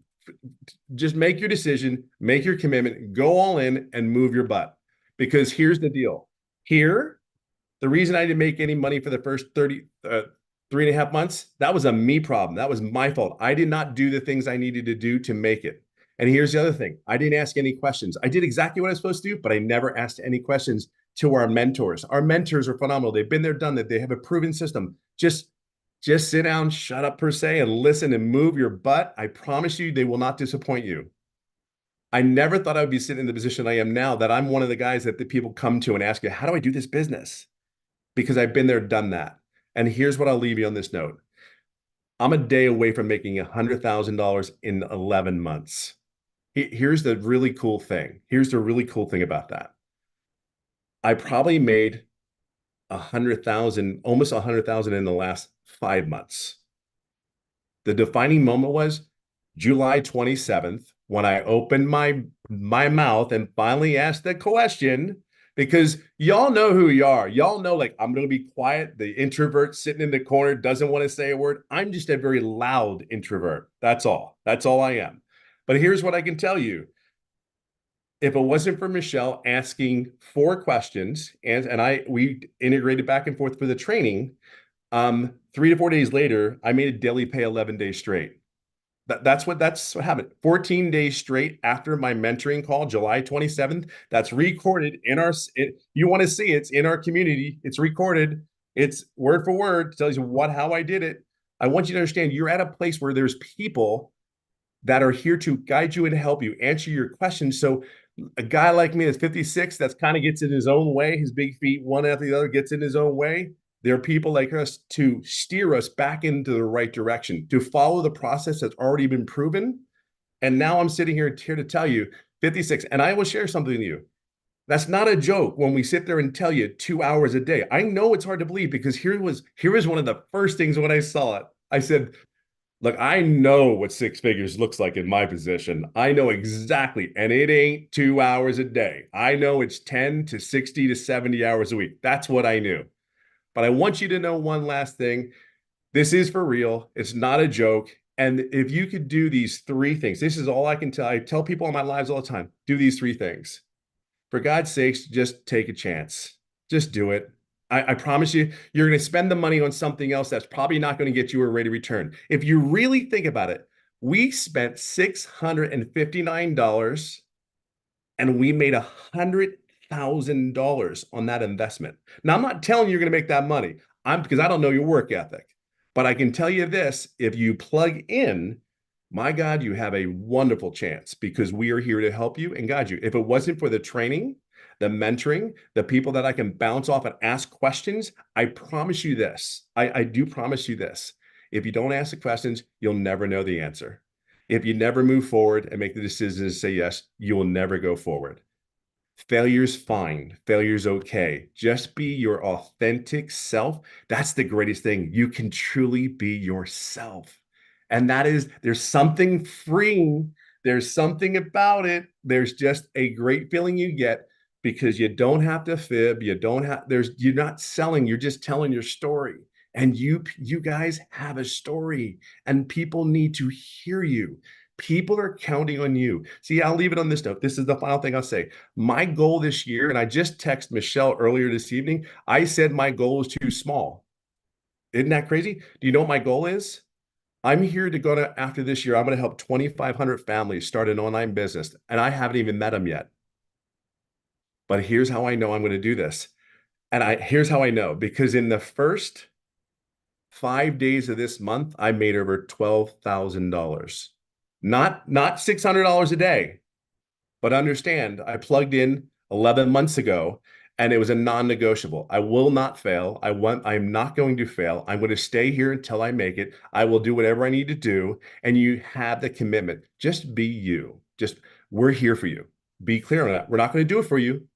[SPEAKER 6] just make your decision, make your commitment, go all in and move your butt. Because here's the deal. Here, the reason I didn't make any money for the first 3.5 months, that was a me problem. That was my fault. I did not do the things I needed to do to make it. And here's the other thing. I didn't ask any questions. I did exactly what I was supposed to do, but I never asked any questions to our mentors. Our mentors are phenomenal. They've been there, done that. They have a proven system. Just sit down, shut up per se, and listen and move your butt. I promise you, they will not disappoint you. I never thought I would be sitting in the position I am now, that I'm one of the guys that the people come to and ask you, how do I do this business? Because I've been there, done that. And here's what I'll leave you on this note. I'm a day away from making $100,000 in 11 months. Here's the really cool thing. Here's the really cool thing about that. I probably made 100,000, almost 100,000 in the last 5 months. The defining moment was July 27th, when I opened my mouth and finally asked the question, because y'all know who you are. Y'all know, like, I'm going to be quiet. The introvert sitting in the corner doesn't want to say a word. I'm just a very loud introvert. That's all. That's all I am. But here's what I can tell you. If it wasn't for Michelle asking 4 questions, and we integrated back and forth for the training, 3 to 4 days later, I made a daily pay 11 days straight. That's what happened. 14 days straight after my mentoring call, July 27th. That's recorded in you want to see it's in our community. It's recorded. It's word for word. It tells you how I did it. I want you to understand you're at a place where there's people that are here to guide you and help you answer your questions. So a guy like me that's 56, that's kind of gets in his own way, his big feet, one after the other, gets in his own way. There are people like us to steer us back into the right direction, to follow the process that's already been proven. And now I'm sitting here to tell you 56, and I will share something with you. That's not a joke when we sit there and tell you 2 hours a day. I know it's hard to believe, because here was one of the first things when I saw it. I said, look, I know what 6 figures looks like in my position. I know exactly, and it ain't 2 hours a day. I know it's 10 to 60 to 70 hours a week. That's what I knew. But I want you to know one last thing. This is for real. It's not a joke. And if you could do these 3 things, this is all I can tell. I tell people in my lives all the time, do these 3 things. For God's sakes, just take a chance. Just do it. I promise you, you're going to spend the money on something else that's probably not going to get you a rate of return. If you really think about it, we spent $659 and we made $100,000 on that investment. Now, I'm not telling you you're going to make that money. Because I don't know your work ethic. But I can tell you this, if you plug in, my God, you have a wonderful chance because we are here to help you and guide you. If it wasn't for the training, the mentoring, the people that I can bounce off and ask questions, I promise you this. I do promise you this. If you don't ask the questions, you'll never know the answer. If you never move forward and make the decision to say yes, you will never go forward. Failure's fine. Failure's okay. Just be your authentic self. That's the greatest thing. You can truly be yourself. And there's something freeing. There's something about it. There's just a great feeling you get because you don't have to fib. You're not selling. You're just telling your story. And you guys have a story and people need to hear you. People are counting on you. See, I'll leave it on this note. This is the final thing I'll say. My goal this year, and I just texted Michelle earlier this evening, I said my goal is too small. Isn't that crazy? Do you know what my goal is? I'm here to go to, after this year, I'm going to help 2,500 families start an online business, and I haven't even met them yet. But here's how I know I'm going to do this. Here's how I know, because in the first 5 days of this month, I made over $12,000. Not $600 a day, but understand I plugged in 11 months ago and it was a non-negotiable. I will not fail. I'm not going to fail. I'm going to stay here until I make it. I will do whatever I need to do. And you have the commitment. Just be you. We're here for you. Be clear on that. We're not going to do it for you.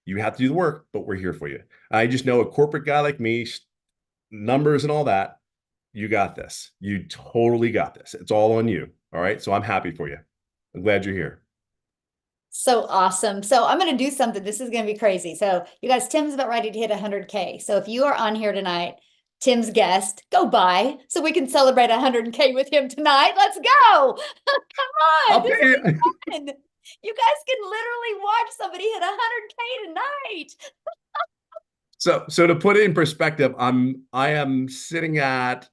[SPEAKER 6] You have to do the work, but we're here for you. I just know a corporate guy like me, numbers and all that, you got this. You totally got this. It's all on you. All right. So I'm happy for you. I'm glad you're here.
[SPEAKER 1] So awesome. So I'm going to do something. This is going to be crazy. So you guys, Tim's about ready to hit 100K. So if you are on here tonight, Tim's guest, go by so we can celebrate 100K with him tonight. Let's go. Come on. This is fun. You guys can literally watch somebody hit 100K tonight.
[SPEAKER 6] So to put it in perspective, I am sitting at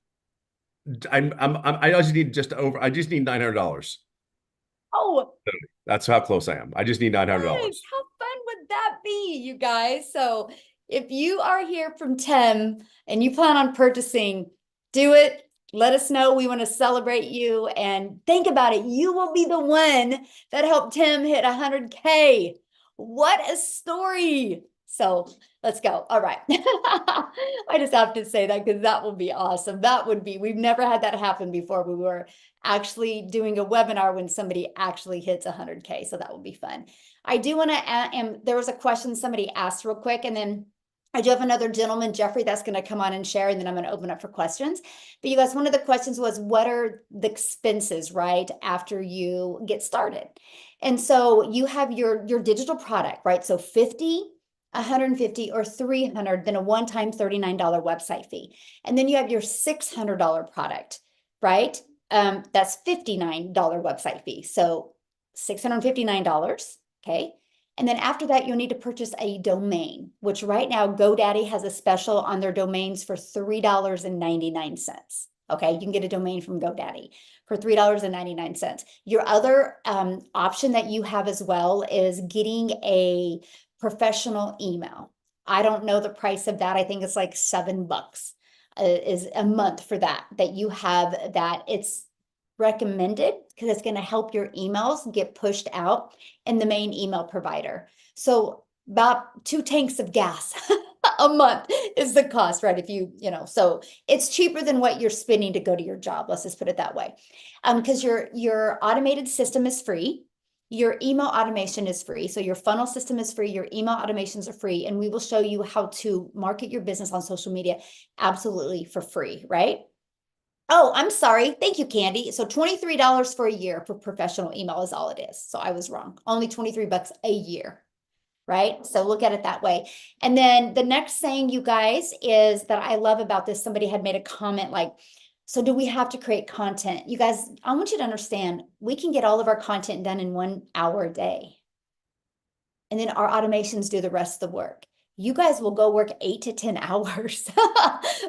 [SPEAKER 6] I just need $900.
[SPEAKER 1] Oh,
[SPEAKER 6] That's how close I am. I just need $900.
[SPEAKER 1] nice. How fun would that be, you guys? So if you are here from Tim and you plan on purchasing, do it. Let us know. We want to celebrate you and think about it. You will be the one that helped Tim hit 100K. What a story. So let's go. All right. I just have to say that because that will be awesome. We've never had that happen before. We were actually doing a webinar when somebody actually hits 100K. So that will be fun. I do want to add, and there was a question somebody asked real quick, and then I do have another gentleman, Jeffrey, that's going to come on and share, and then I'm going to open up for questions. But you guys, one of the questions was, what are the expenses, right, after you get started? And so you have your digital product, right? So 50, 150, or 300, then a one-time $39 website fee. And then you have your $600 product, right? That's $59 website fee. So $659, okay? And then after that, you'll need to purchase a domain, which right now GoDaddy has a special on their domains for $3.99. Okay, you can get a domain from GoDaddy for $3.99. Your other option that you have as well is getting a professional email. I don't know the price of that. I think it's like $7 is a month for that you have that. It's recommended because it's going to help your emails get pushed out in the main email provider. So about 2 tanks of gas a month is the cost, right? If you so it's cheaper than what you're spending to go to your job. Let's just put it that way. Because your automated system is free. Your email automation is free. So your funnel system is free. Your email automations are free. And we will show you how to market your business on social media absolutely for free, right? Oh, I'm sorry. Thank you, Candy. So $23 for a year for professional email is all it is. So I was wrong. Only $23 a year, right? So look at it that way. And then the next thing, you guys, is that I love about this. Somebody had made a comment like, so do we have to create content? You guys, I want you to understand, we can get all of our content done in 1 hour a day. And then our automations do the rest of the work. you guys will go work 8 to 10 hours,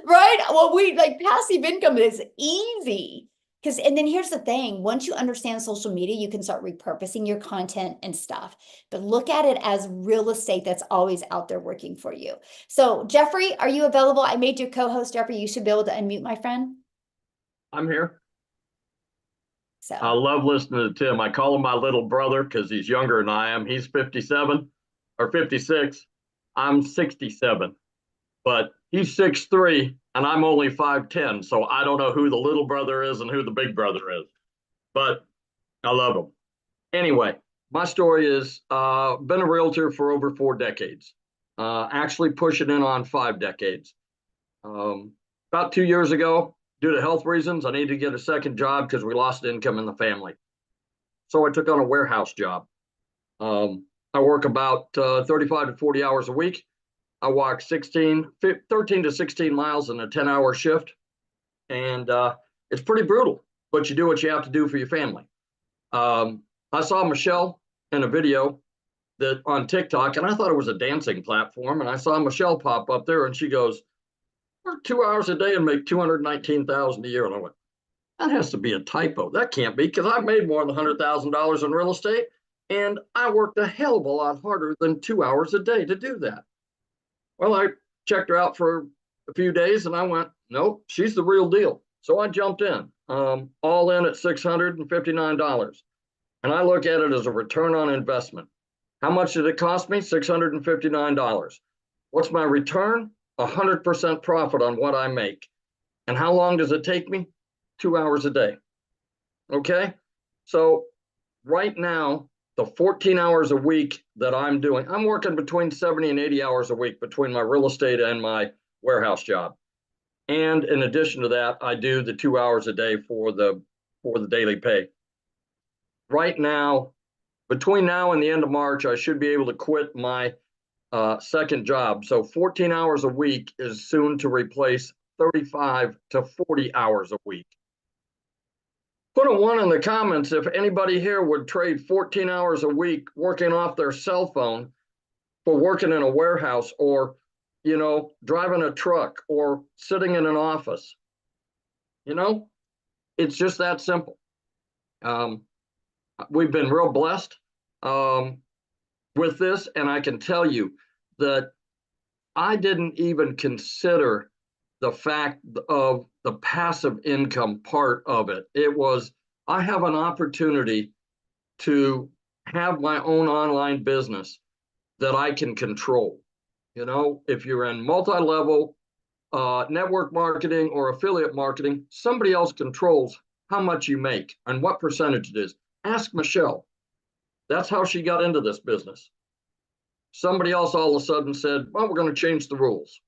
[SPEAKER 1] right? Well, we like passive income is easy. Because, and then here's the thing, once you understand social media, you can start repurposing your content and stuff. But look at it as real estate that's always out there working for you. So, Jeffrey, are you available? I made you co-host, Jeffrey. You should be able to unmute, my friend.
[SPEAKER 7] I'm here.
[SPEAKER 1] So,
[SPEAKER 7] I love listening to Tim. I call him my little brother because he's younger than I am. He's 57 or 56. I'm 67, but he's 6'3" and I'm only 5'10". So I don't know who the little brother is and who the big brother is, but I love him. Anyway, my story is been a realtor for over 4 decades, actually pushing in on 5 decades. About 2 years ago, due to health reasons, I needed to get a second job because we lost income in the family. So I took on a warehouse job. I work about 35 to 40 hours a week. I walk 13 to 16 miles in a 10-hour shift. And it's pretty brutal, but you do what you have to do for your family. I saw Michelle in a video that on TikTok, and I thought it was a dancing platform. And I saw Michelle pop up there and she goes, work 2 hours a day and make $219,000 a year. And I went, that has to be a typo. That can't be, because I've made more than $100,000 in real estate, and I worked a hell of a lot harder than 2 hours a day to do that. Well, I checked her out for a few days, and I went, nope, she's the real deal. So I jumped in, all in at $659, and I look at it as a return on investment. How much did it cost me? $659. What's my return? 100% profit on what I make. And how long does it take me? 2 hours a day. Okay. So right now, the 14 hours a week that I'm doing, I'm working between 70 and 80 hours a week between my real estate and my warehouse job. And in addition to that, I do the 2 hours a day for the daily pay. Right now, between now and the end of March, I should be able to quit my second job. So 14 hours a week is soon to replace 35 to 40 hours a week. Put a 1 in the comments if anybody here would trade 14 hours a week working off their cell phone for working in a warehouse, or, you know, driving a truck or sitting in an office. You know, it's just that simple. We've been real blessed with this, and I can tell you that I didn't even consider the fact of the passive income part of it. It was, I have an opportunity to have my own online business that I can control. You know, if you're in multi-level network marketing or affiliate marketing, somebody else controls how much you make and what percentage it is. Ask Michelle. That's how she got into this business. Somebody else all of a sudden said, well, we're going to change the rules.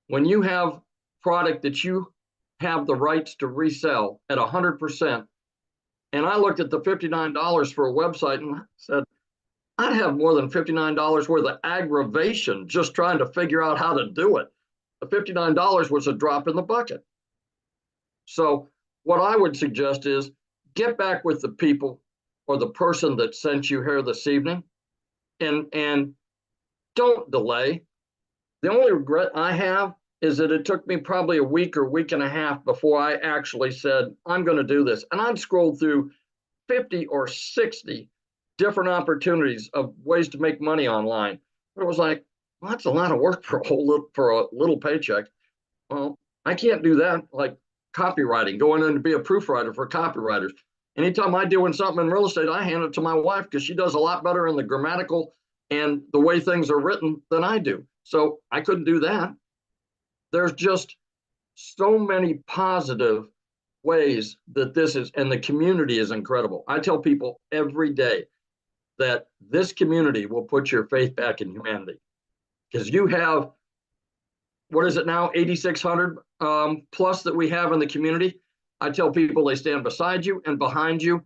[SPEAKER 7] When you have product that you have the rights to resell at 100%, and I looked at the $59 for a website and said, I'd have more than $59 worth of aggravation just trying to figure out how to do it. The $59 was a drop in the bucket. So what I would suggest is get back with the people or the person that sent you here this evening, and don't delay. The only regret I have is that it took me probably a week or week and a half before I actually said, I'm going to do this. And I'd scrolled through 50 or 60 different opportunities of ways to make money online. It was like, well, that's a lot of work for a little paycheck. Well, I can't do that. Like copywriting, going in to be a proofwriter for copywriters. Anytime I'm doing something in real estate, I hand it to my wife because she does a lot better in the grammatical and the way things are written than I do. So I couldn't do that. There's just so many positive ways that this is, and the community is incredible. I tell people every day that this community will put your faith back in humanity, because you have, what is it now, 8,600 plus that we have in the community. I tell people they stand beside you and behind you.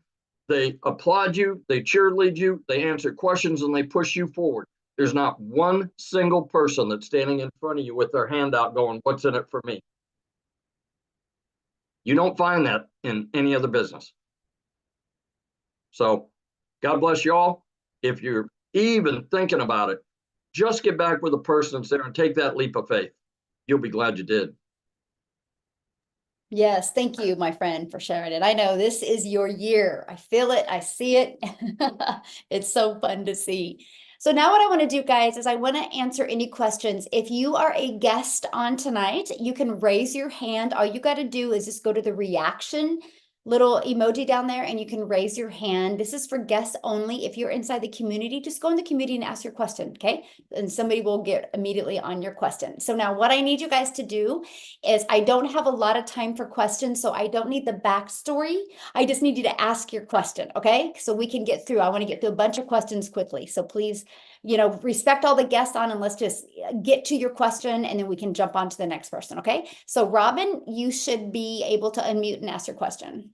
[SPEAKER 7] They applaud you, they cheerlead you, they answer questions, and they push you forward. There's not one single person that's standing in front of you with their hand out going, what's in it for me? You don't find that in any other business. So God bless you all. If you're even thinking about it, Just get back with a person and say, and take that leap of faith. You'll be glad you did.
[SPEAKER 1] Yes, thank you, my friend, for sharing it. I know this is your year. I feel it. I see it. It's so fun to see. So now what I want to do, guys, is I want to answer any questions. If you are a guest on tonight, you can raise your hand. All you got to do is just go to the reaction little emoji down there and you can raise your hand. This is for guests only. If you're inside the community, just go in the community and ask your question, okay? And somebody will get immediately on your question. So now what I need you guys to do is I don't have a lot of time for questions, so I don't need the backstory. I just need you to ask your question, okay? So we can get through. I want to get through a bunch of questions quickly. So please, respect all the guests on and let's just get to your question and then we can jump on to the next person, okay? So Robin, you should be able to unmute and ask your question.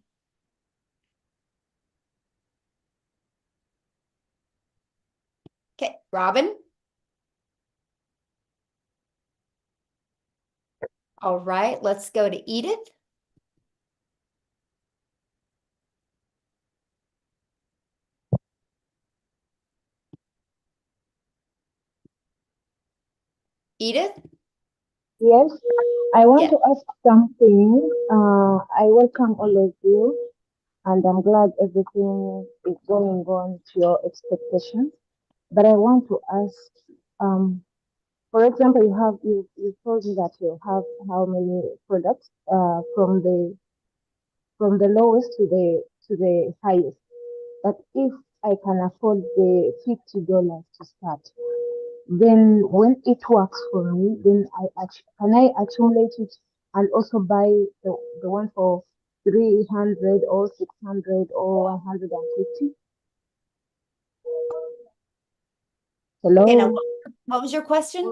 [SPEAKER 1] Okay, Robin. All right, let's go to Edith. Edith?
[SPEAKER 8] Yes, I want
[SPEAKER 1] Yes.
[SPEAKER 8] to ask something. I welcome all of you, and I'm glad everything is going on to your expectations. But I want to ask, for example, you told me that you have how many products from the lowest to the highest. But if I can afford the $50 to start, then when it works for me, then can I accumulate it and also buy the one for 300 or 600 or 150?
[SPEAKER 1] Okay, now
[SPEAKER 8] Hello?
[SPEAKER 1] what was your question?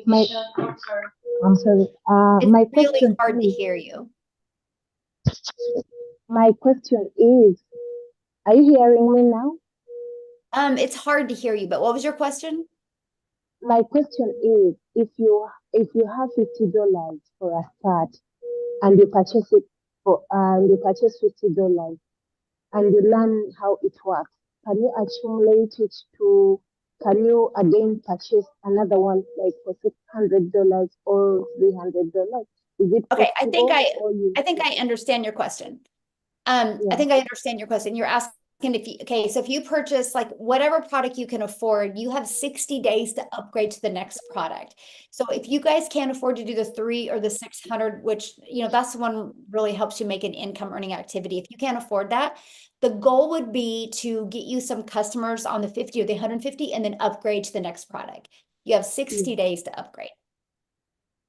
[SPEAKER 8] My, I'm sorry.
[SPEAKER 1] It's really hard to hear you.
[SPEAKER 8] My question is, are you hearing me now?
[SPEAKER 1] It's hard to hear you, but what was your question?
[SPEAKER 8] My question is, if you have $50 for a start and you purchase it for you purchase $50 and you learn how it works, can you accumulate it to? Can you again purchase another one like for $600 or $300? Is it
[SPEAKER 1] Okay,
[SPEAKER 8] possible? Or you?
[SPEAKER 1] I think I understand your question. I
[SPEAKER 8] Yeah.
[SPEAKER 1] think I understand your question. You're asking so if you purchase like whatever product you can afford, you have 60 days to upgrade to the next product. So if you guys can't afford to do the 3 or the 600, which, that's the one really helps you make an income earning activity. If you can't afford that, the goal would be to get you some customers on the 50 or the 150 and then upgrade to the next product. You have 60 days to upgrade.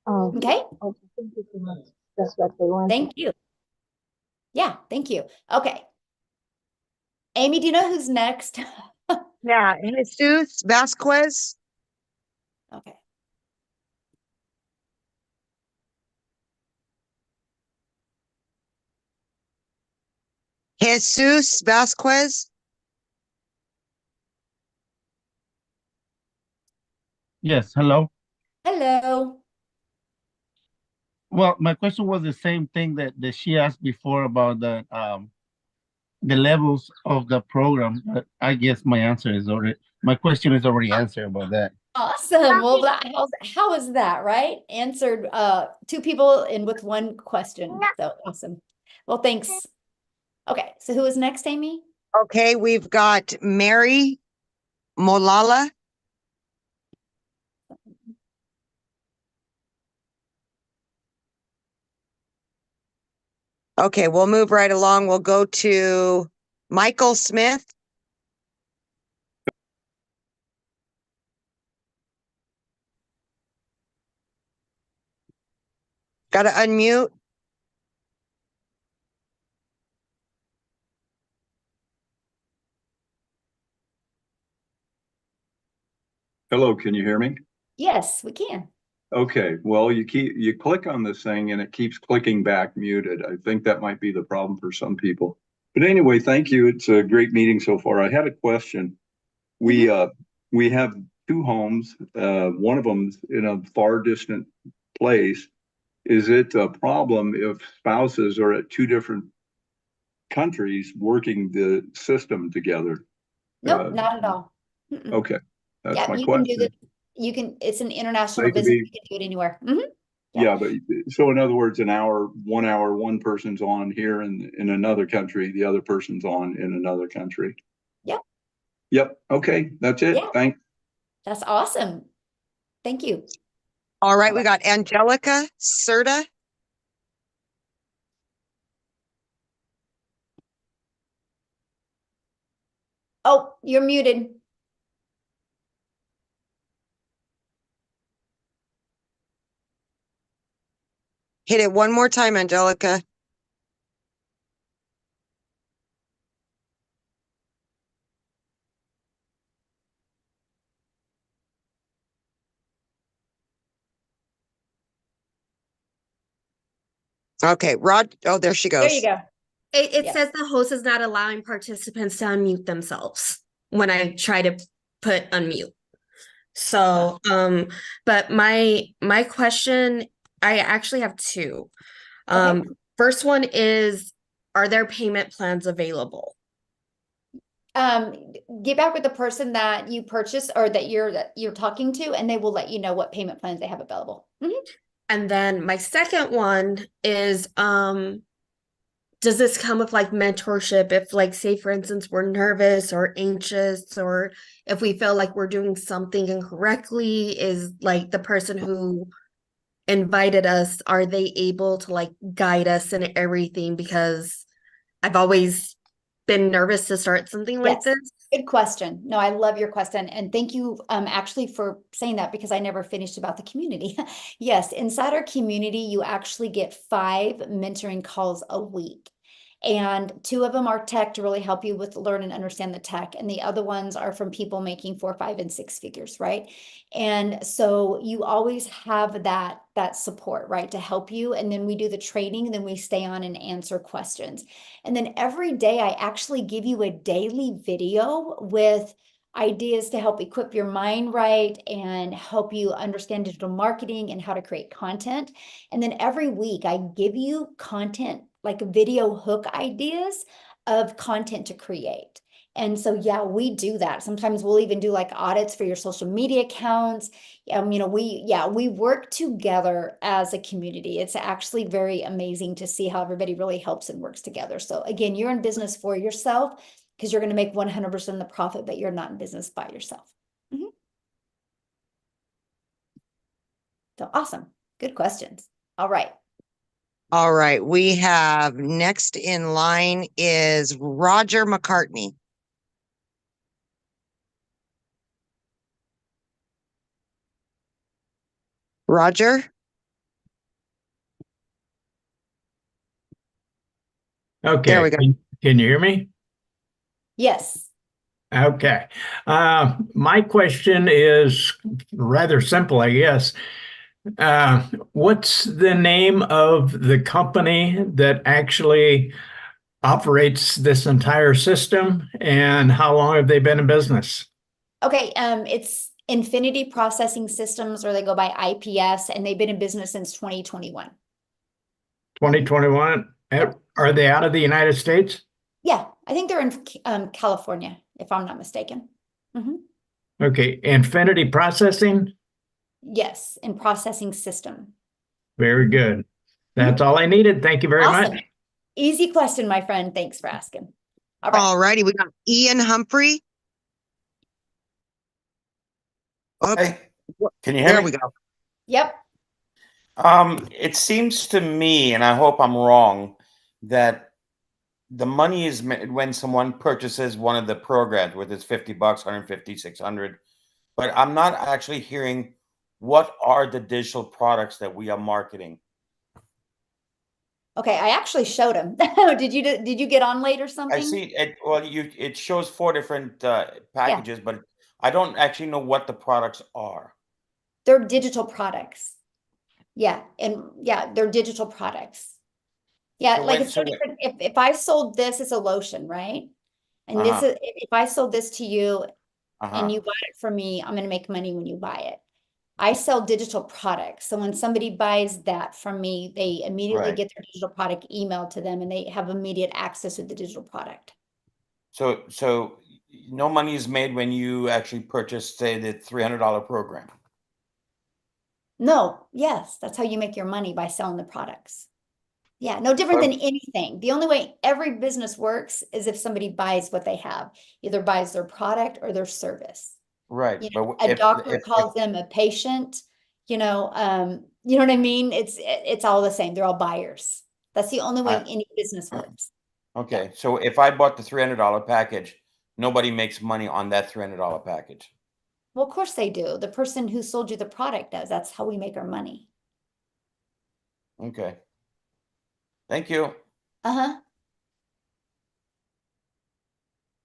[SPEAKER 8] Oh,
[SPEAKER 1] Okay.
[SPEAKER 8] okay. Thank you so much. That's what I want.
[SPEAKER 1] Thank you. Yeah, thank you. Okay. Amy, do you know who's next?
[SPEAKER 4] Yeah, Jesus Vasquez.
[SPEAKER 1] Okay.
[SPEAKER 4] Jesus Vasquez.
[SPEAKER 9] Yes, hello.
[SPEAKER 1] Hello.
[SPEAKER 9] Well, my question was the same thing that she asked before about the levels of the program, but I guess my question is already answered about that.
[SPEAKER 1] Awesome. Well, how is that, right? Answered 2 people and with 1 question. So awesome. Well, thanks. Okay, so who is next, Amy?
[SPEAKER 4] Okay, we've got Mary Molala. Okay, we'll move right along. We'll go to Michael Smith. Got to unmute.
[SPEAKER 10] Hello, can you hear me?
[SPEAKER 1] Yes, we can.
[SPEAKER 10] Okay, well, you click on this thing and it keeps clicking back muted. I think that might be the problem for some people. But anyway, thank you. It's a great meeting so far. I had a question. We have 2 homes. One of them's in a far distant place. Is it a problem if spouses are at 2 different countries working the system together?
[SPEAKER 1] Nope, not at all. Mm-mm.
[SPEAKER 10] Okay. That's
[SPEAKER 1] Yeah,
[SPEAKER 10] my
[SPEAKER 1] you can do
[SPEAKER 10] question.
[SPEAKER 1] this. You can, it's an international
[SPEAKER 10] They could
[SPEAKER 1] business.
[SPEAKER 10] be,
[SPEAKER 1] You can do it anywhere. Mhm.
[SPEAKER 10] yeah, but so in other words, an hour, 1 hour, one person's on here in another country, the other person's on in another country.
[SPEAKER 1] Yep.
[SPEAKER 10] Yep. Okay. That's it.
[SPEAKER 1] Yeah.
[SPEAKER 10] Thanks.
[SPEAKER 1] That's awesome. Thank you.
[SPEAKER 4] All right, we got Angelica Serta.
[SPEAKER 1] Oh, you're muted.
[SPEAKER 4] Hit it one more time, Angelica. Okay, Rod. Oh, there she
[SPEAKER 1] There you
[SPEAKER 4] goes.
[SPEAKER 1] go.
[SPEAKER 11] It
[SPEAKER 1] Yes.
[SPEAKER 11] says the host is not allowing participants to unmute themselves when I try to put unmute. So, but my question, I actually have two.
[SPEAKER 1] Okay.
[SPEAKER 11] First one is, are there payment plans available?
[SPEAKER 1] Get back with the person that you purchased or that you're talking to, and they will let you know what payment plans they have available. Mhm.
[SPEAKER 11] And then my second one is, does this come with like mentorship if, like, say for instance we're nervous or anxious, or if we feel like we're doing something incorrectly, is like the person who invited us, are they able to like guide us in everything? Because I've always been nervous to start something like
[SPEAKER 1] Yes.
[SPEAKER 11] this.
[SPEAKER 1] Good question. No, I love your question. And thank you actually for saying that, because I never finished about the community. Yes, inside our community, you actually get 5 mentoring calls a week. And 2 of them are tech to really help you with learn and understand the tech. And the other ones are from people making 4, 5, and 6 figures, right? And so you always have that support, right, to help you. And then we do the training, and then we stay on and answer questions. And then every day I actually give you a daily video with ideas to help equip your mind right and help you understand digital marketing and how to create content. And then every week I give you content, like video hook ideas of content to create. And so, yeah, we do that. Sometimes we'll even do like audits for your social media accounts. We work together as a community. It's actually very amazing to see how everybody really helps and works together. So again, you're in business for yourself because you're going to make 100% of the profit, but you're not in business by yourself. Mhm. So awesome. Good questions. All right.
[SPEAKER 4] All right, we have next in line is Roger McCartney. Roger?
[SPEAKER 12] Okay.
[SPEAKER 4] There we go.
[SPEAKER 12] Can you hear me?
[SPEAKER 1] Yes.
[SPEAKER 12] Okay. My question is rather simple, I guess. What's the name of the company that actually operates this entire system, and how long have they been in business?
[SPEAKER 1] Okay. It's Infinity Processing Systems, or they go by IPS, and they've been in business since 2021.
[SPEAKER 12] 2021?
[SPEAKER 1] Yep.
[SPEAKER 12] Are they out of the United States?
[SPEAKER 1] Yeah, I think they're in California, if I'm not mistaken. Mhm.
[SPEAKER 12] Okay. Infinity Processing?
[SPEAKER 1] Yes, in processing system.
[SPEAKER 12] Very good. That's all I needed. Thank you very
[SPEAKER 1] Awesome.
[SPEAKER 12] much.
[SPEAKER 1] Easy question, my friend. Thanks for asking. All right.
[SPEAKER 4] All righty, we got Ian Humphrey. Oh,
[SPEAKER 13] Hey, can you hear
[SPEAKER 4] there
[SPEAKER 13] me?
[SPEAKER 4] we go.
[SPEAKER 1] Yep.
[SPEAKER 13] It seems to me, and I hope I'm wrong, that the money is when someone purchases one of the programs, whether it's $50, 150, 600, but I'm not actually hearing what are the digital products that we are marketing.
[SPEAKER 1] Okay, I actually showed him. Did you get on late or
[SPEAKER 13] I
[SPEAKER 1] something?
[SPEAKER 13] see it. Well, it shows 4 different packages, but I don't actually know what the products are.
[SPEAKER 1] They're digital products. Yeah, and yeah, they're digital products. Yeah,
[SPEAKER 13] So
[SPEAKER 1] like
[SPEAKER 13] when
[SPEAKER 1] it's no different. If I sold this as a lotion, right? And this is, if I sold this to you and you bought it from me, I'm going to make money when you buy it. I sell digital products. So when somebody buys that from me, they immediately
[SPEAKER 13] Right.
[SPEAKER 1] get their digital product emailed to them, and they have immediate access to the digital product.
[SPEAKER 13] So no money is made when you actually purchase, say, the $300 program.
[SPEAKER 1] No, yes, that's how you make your money, by selling the products. Yeah, no different than anything. The only way every business works is if somebody buys what they have, either buys their product or their service.
[SPEAKER 13] Right,
[SPEAKER 1] You
[SPEAKER 13] but
[SPEAKER 1] know, a doctor calls them a patient, you know what I mean? It's all the same. They're all buyers. That's the only way any business works.
[SPEAKER 13] Okay, so if I bought the $300 package, nobody makes money on that $300 package.
[SPEAKER 1] Well, of course they do. The person who sold you the product does. That's how we make our money.
[SPEAKER 13] Okay. Thank you.
[SPEAKER 1] Uh-huh.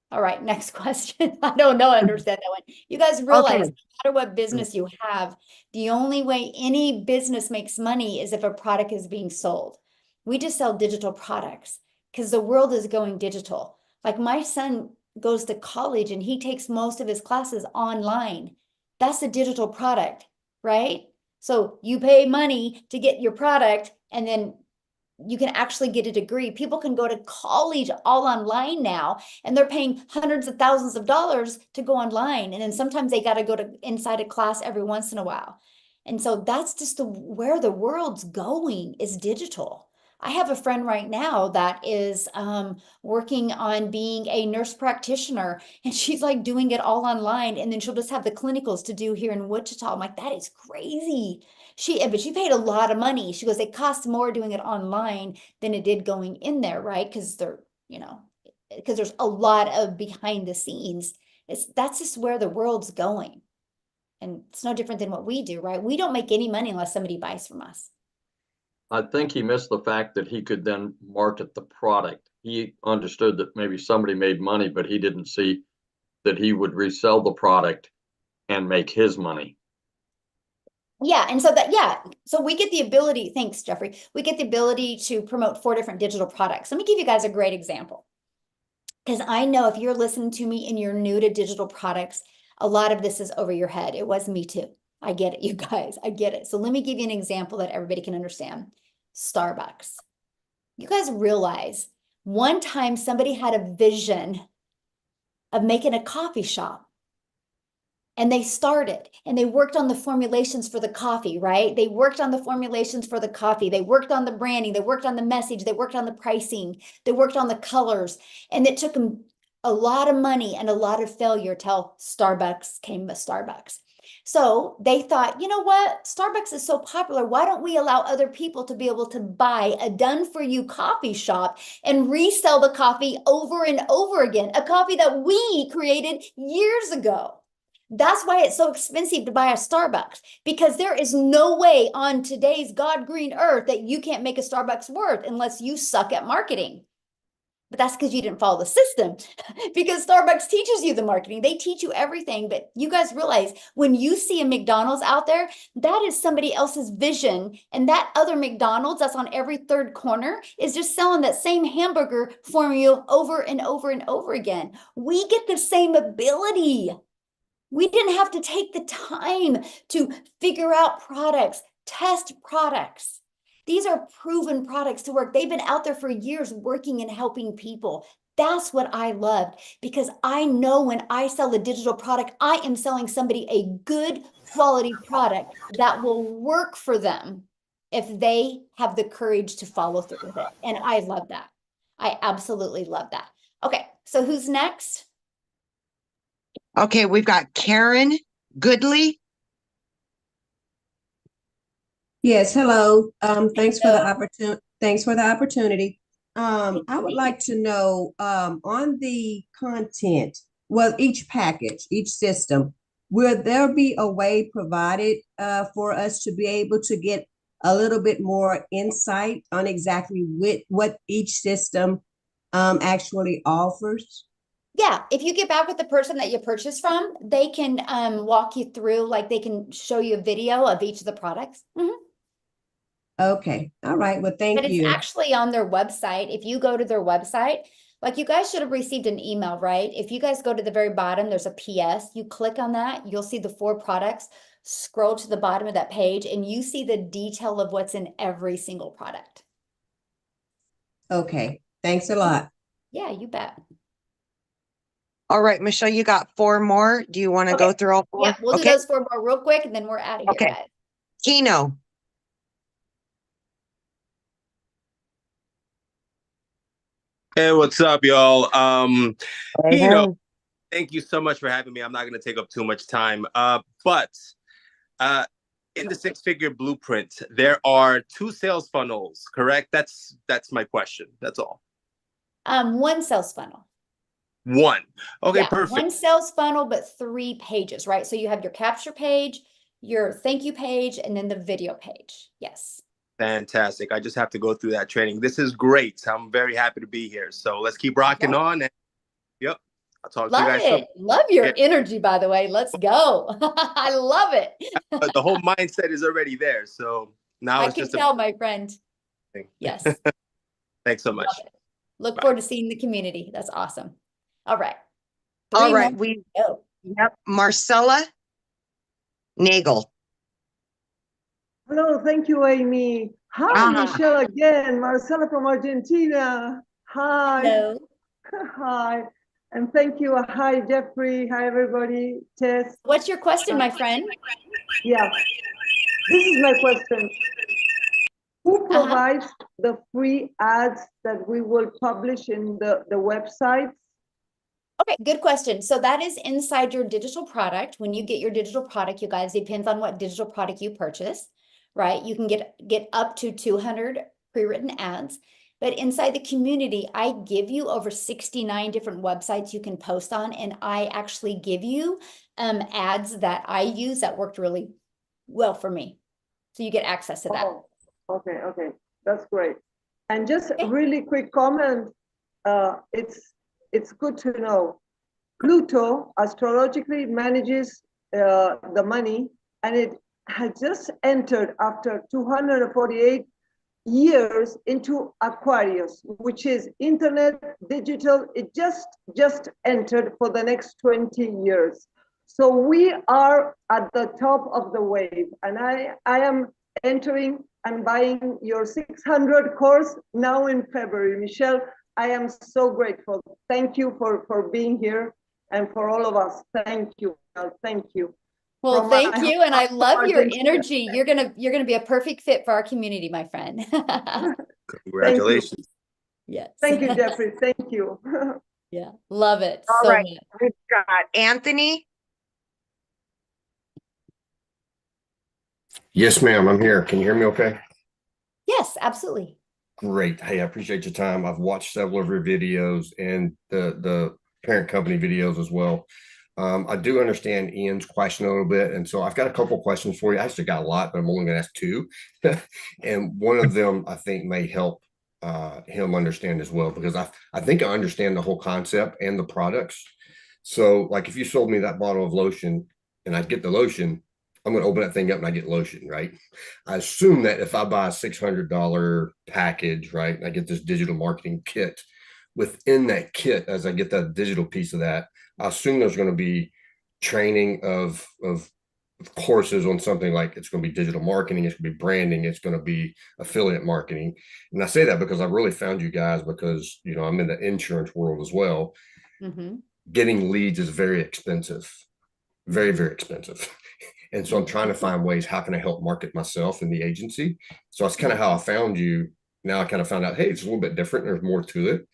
[SPEAKER 1] All right, next question. I don't know, I understand that one. You guys realize no matter what business you have, the only way any business makes money is if a product is being sold. We just sell digital products because the world is going digital. Like my son goes to college and he takes most of his classes online. That's a digital product, right? So you pay money to get your product and then you can actually get a degree. People can go to college all online now, and they're paying hundreds of thousands of dollars to go online. And then sometimes they got to go to inside a class every once in a while. And so that's just where the world's going, is digital. I have a friend right now that is working on being a nurse practitioner, and she's like doing it all online. And then she'll just have the clinicals to do here in Wichita. I'm like, that is crazy. But she paid a lot of money. She goes, it costs more doing it online than it did going in there, right? Because because there's a lot of behind the scenes. That's just where the world's going. And it's no different than what we do, right? We don't make any money unless somebody buys from us.
[SPEAKER 7] I think he missed the fact that he could then market the product. He understood that maybe somebody made money, but he didn't see that he would resell the product and make his money.
[SPEAKER 1] Yeah, and so we get the ability, thanks, Jeffrey. We get the ability to promote 4 different digital products. Let me give you guys a great example. Because I know if you're listening to me and you're new to digital products, a lot of this is over your head. It was me too. I get it, you guys. I get it. So let me give you an example that everybody can understand. Starbucks. You guys realize one time somebody had a vision of making a coffee shop. And they started and they worked on the formulations for the coffee, right? They worked on the formulations for the coffee. They worked on the branding. They worked on the message. They worked on the pricing. They worked on the colors. And it took them a lot of money and a lot of failure till Starbucks came to Starbucks. So they thought, you know what? Starbucks is so popular. Why don't we allow other people to be able to buy a done-for-you coffee shop and resell the coffee over and over again? A coffee that we created years ago. That's why it's so expensive to buy a Starbucks, because there is no way on today's God green earth that you can't make a Starbucks worth unless you suck at marketing. But that's because you didn't follow the system, because Starbucks teaches you the marketing. They teach you everything. But you guys realize when you see a McDonald's out there, that is somebody else's vision. And that other McDonald's that's on every third corner is just selling that same hamburger formula over and over and over again. We get the same ability. We didn't have to take the time to figure out products, test products. These are proven products to work. They've been out there for years working and helping people. That's what I loved, because I know when I sell a digital product, I am selling somebody a good quality product that will work for them if they have the courage to follow through with it. And I love that. I absolutely love that. Okay, so who's next?
[SPEAKER 4] Okay, we've got Karen Goodley.
[SPEAKER 14] Yes, hello. Thanks for the opportunity. Thanks for the opportunity. I would like to know, on the content, well, each package, each system, will there be a way provided for us to be able to get a little bit more insight on exactly what each system actually offers?
[SPEAKER 1] Yeah, if you get back with the person that you purchased from, they can walk you through, like they can show you a video of each of the products.
[SPEAKER 14] Okay, all right, well, thank
[SPEAKER 1] But it's
[SPEAKER 14] you.
[SPEAKER 1] actually on their website. If you go to their website, like you guys should have received an email, right? If you guys go to the very bottom, there's a PS. You click on that, you'll see the 4 products. Scroll to the bottom of that page and you see the detail of what's in every single product.
[SPEAKER 14] Okay, thanks a lot.
[SPEAKER 1] Yeah, you bet.
[SPEAKER 4] All right, Michelle, you got 4 more. Do you want to go
[SPEAKER 1] Okay.
[SPEAKER 4] through all 4?
[SPEAKER 1] Yeah, we'll do
[SPEAKER 4] Okay.
[SPEAKER 1] those 4 more real quick and then we're out of here,
[SPEAKER 4] Okay.
[SPEAKER 1] guys.
[SPEAKER 4] Kino.
[SPEAKER 15] Hey, what's up, y'all?
[SPEAKER 4] Hey,
[SPEAKER 15] Kino,
[SPEAKER 4] hey.
[SPEAKER 15] thank you so much for having me. I'm not going to take up too much time. But in the six-figure blueprint, there are 2 sales funnels, correct? That's my question. That's all.
[SPEAKER 1] 1 sales funnel.
[SPEAKER 15] 1. Okay,
[SPEAKER 1] Yeah,
[SPEAKER 15] perfect.
[SPEAKER 1] 1 sales funnel, but 3 pages, right? So you have your capture page, your thank you page, and then the video page. Yes.
[SPEAKER 15] Fantastic. I just have to go through that training. This is great. I'm very happy to be here. So let's keep rocking on. And, yep. I'll talk to you
[SPEAKER 1] Love
[SPEAKER 15] guys soon.
[SPEAKER 1] it. Love your
[SPEAKER 15] Yeah.
[SPEAKER 1] energy, by the way. Let's go. I love it.
[SPEAKER 15] But the whole mindset is already there. So now
[SPEAKER 1] I
[SPEAKER 15] it's
[SPEAKER 1] can
[SPEAKER 15] just
[SPEAKER 1] tell, my friend. Yes.
[SPEAKER 15] Thanks so
[SPEAKER 1] Love
[SPEAKER 15] much.
[SPEAKER 1] it. Look
[SPEAKER 15] Bye.
[SPEAKER 1] forward to seeing the community. That's awesome. All right.
[SPEAKER 4] All
[SPEAKER 1] 3
[SPEAKER 4] right,
[SPEAKER 1] more.
[SPEAKER 4] we
[SPEAKER 1] Go.
[SPEAKER 4] yep, Marcella Nagel.
[SPEAKER 16] Hello, thank you, Amy. Hi, Michelle again. Marcela from Argentina. Hi.
[SPEAKER 1] Hello.
[SPEAKER 16] Hi. And thank you. Hi, Jeffrey. Hi, everybody. Tess.
[SPEAKER 1] What's your question, my friend?
[SPEAKER 16] Yeah. This is my question. Who provides the free ads that we will publish in the websites?
[SPEAKER 1] Okay, good question. So that is inside your digital product. When you get your digital product, you guys, depends on what digital product you purchase, right? You can get up to 200 pre-written ads. But inside the community, I give you over 69 different websites you can post on, and I actually give you ads that I use that worked really well for me. So you get access to that.
[SPEAKER 16] Oh, okay, okay. That's great. And just a really quick comment. It's good to know. Pluto astrologically manages the money, and it has just entered after 248 years into Aquarius, which is internet, digital. It just entered for the next 20 years. So we are at the top of the wave, and I am entering and buying your 600 course now in February. Michelle, I am so grateful. Thank you for being here and for all of us. Thank you. Thank you.
[SPEAKER 1] Well, thank you, and I love your energy. You're gonna be a perfect fit for our community, my friend.
[SPEAKER 15] Congratulations.
[SPEAKER 1] Yes.
[SPEAKER 16] Thank you, Jeffrey. Thank you.
[SPEAKER 1] Yeah, love it
[SPEAKER 4] All
[SPEAKER 1] so
[SPEAKER 4] right,
[SPEAKER 1] much.
[SPEAKER 4] we've got Anthony.
[SPEAKER 17] Yes, ma'am. I'm here. Can you hear me okay?
[SPEAKER 1] Yes, absolutely.
[SPEAKER 17] Great. Hey, I appreciate your time. I've watched several of your videos and the parent company videos as well. I do understand Ian's question a little bit, and so I've got a couple questions for you. I actually got a lot, but I'm only going to ask 2. And one of them I think may help him understand as well, because I think I understand the whole concept and the products. So like if you sold me that bottle of lotion and I get the lotion, I'm going to open that thing up and I get lotion, right? I assume that if I buy a $600 package, right, and I get this digital marketing kit, within that kit, as I get that digital piece of that, I assume there's going to be training of courses on something like it's going to be digital marketing, it's going to be branding, it's going to be affiliate marketing. And I say that because I really found you guys because, you know, I'm in the insurance world as well. Getting leads is very expensive, very, very expensive. And so I'm trying to find ways, how can I help market myself in the agency? So that's kind of how I found you. Now I kind of found out, hey, it's a little bit different. There's more to it.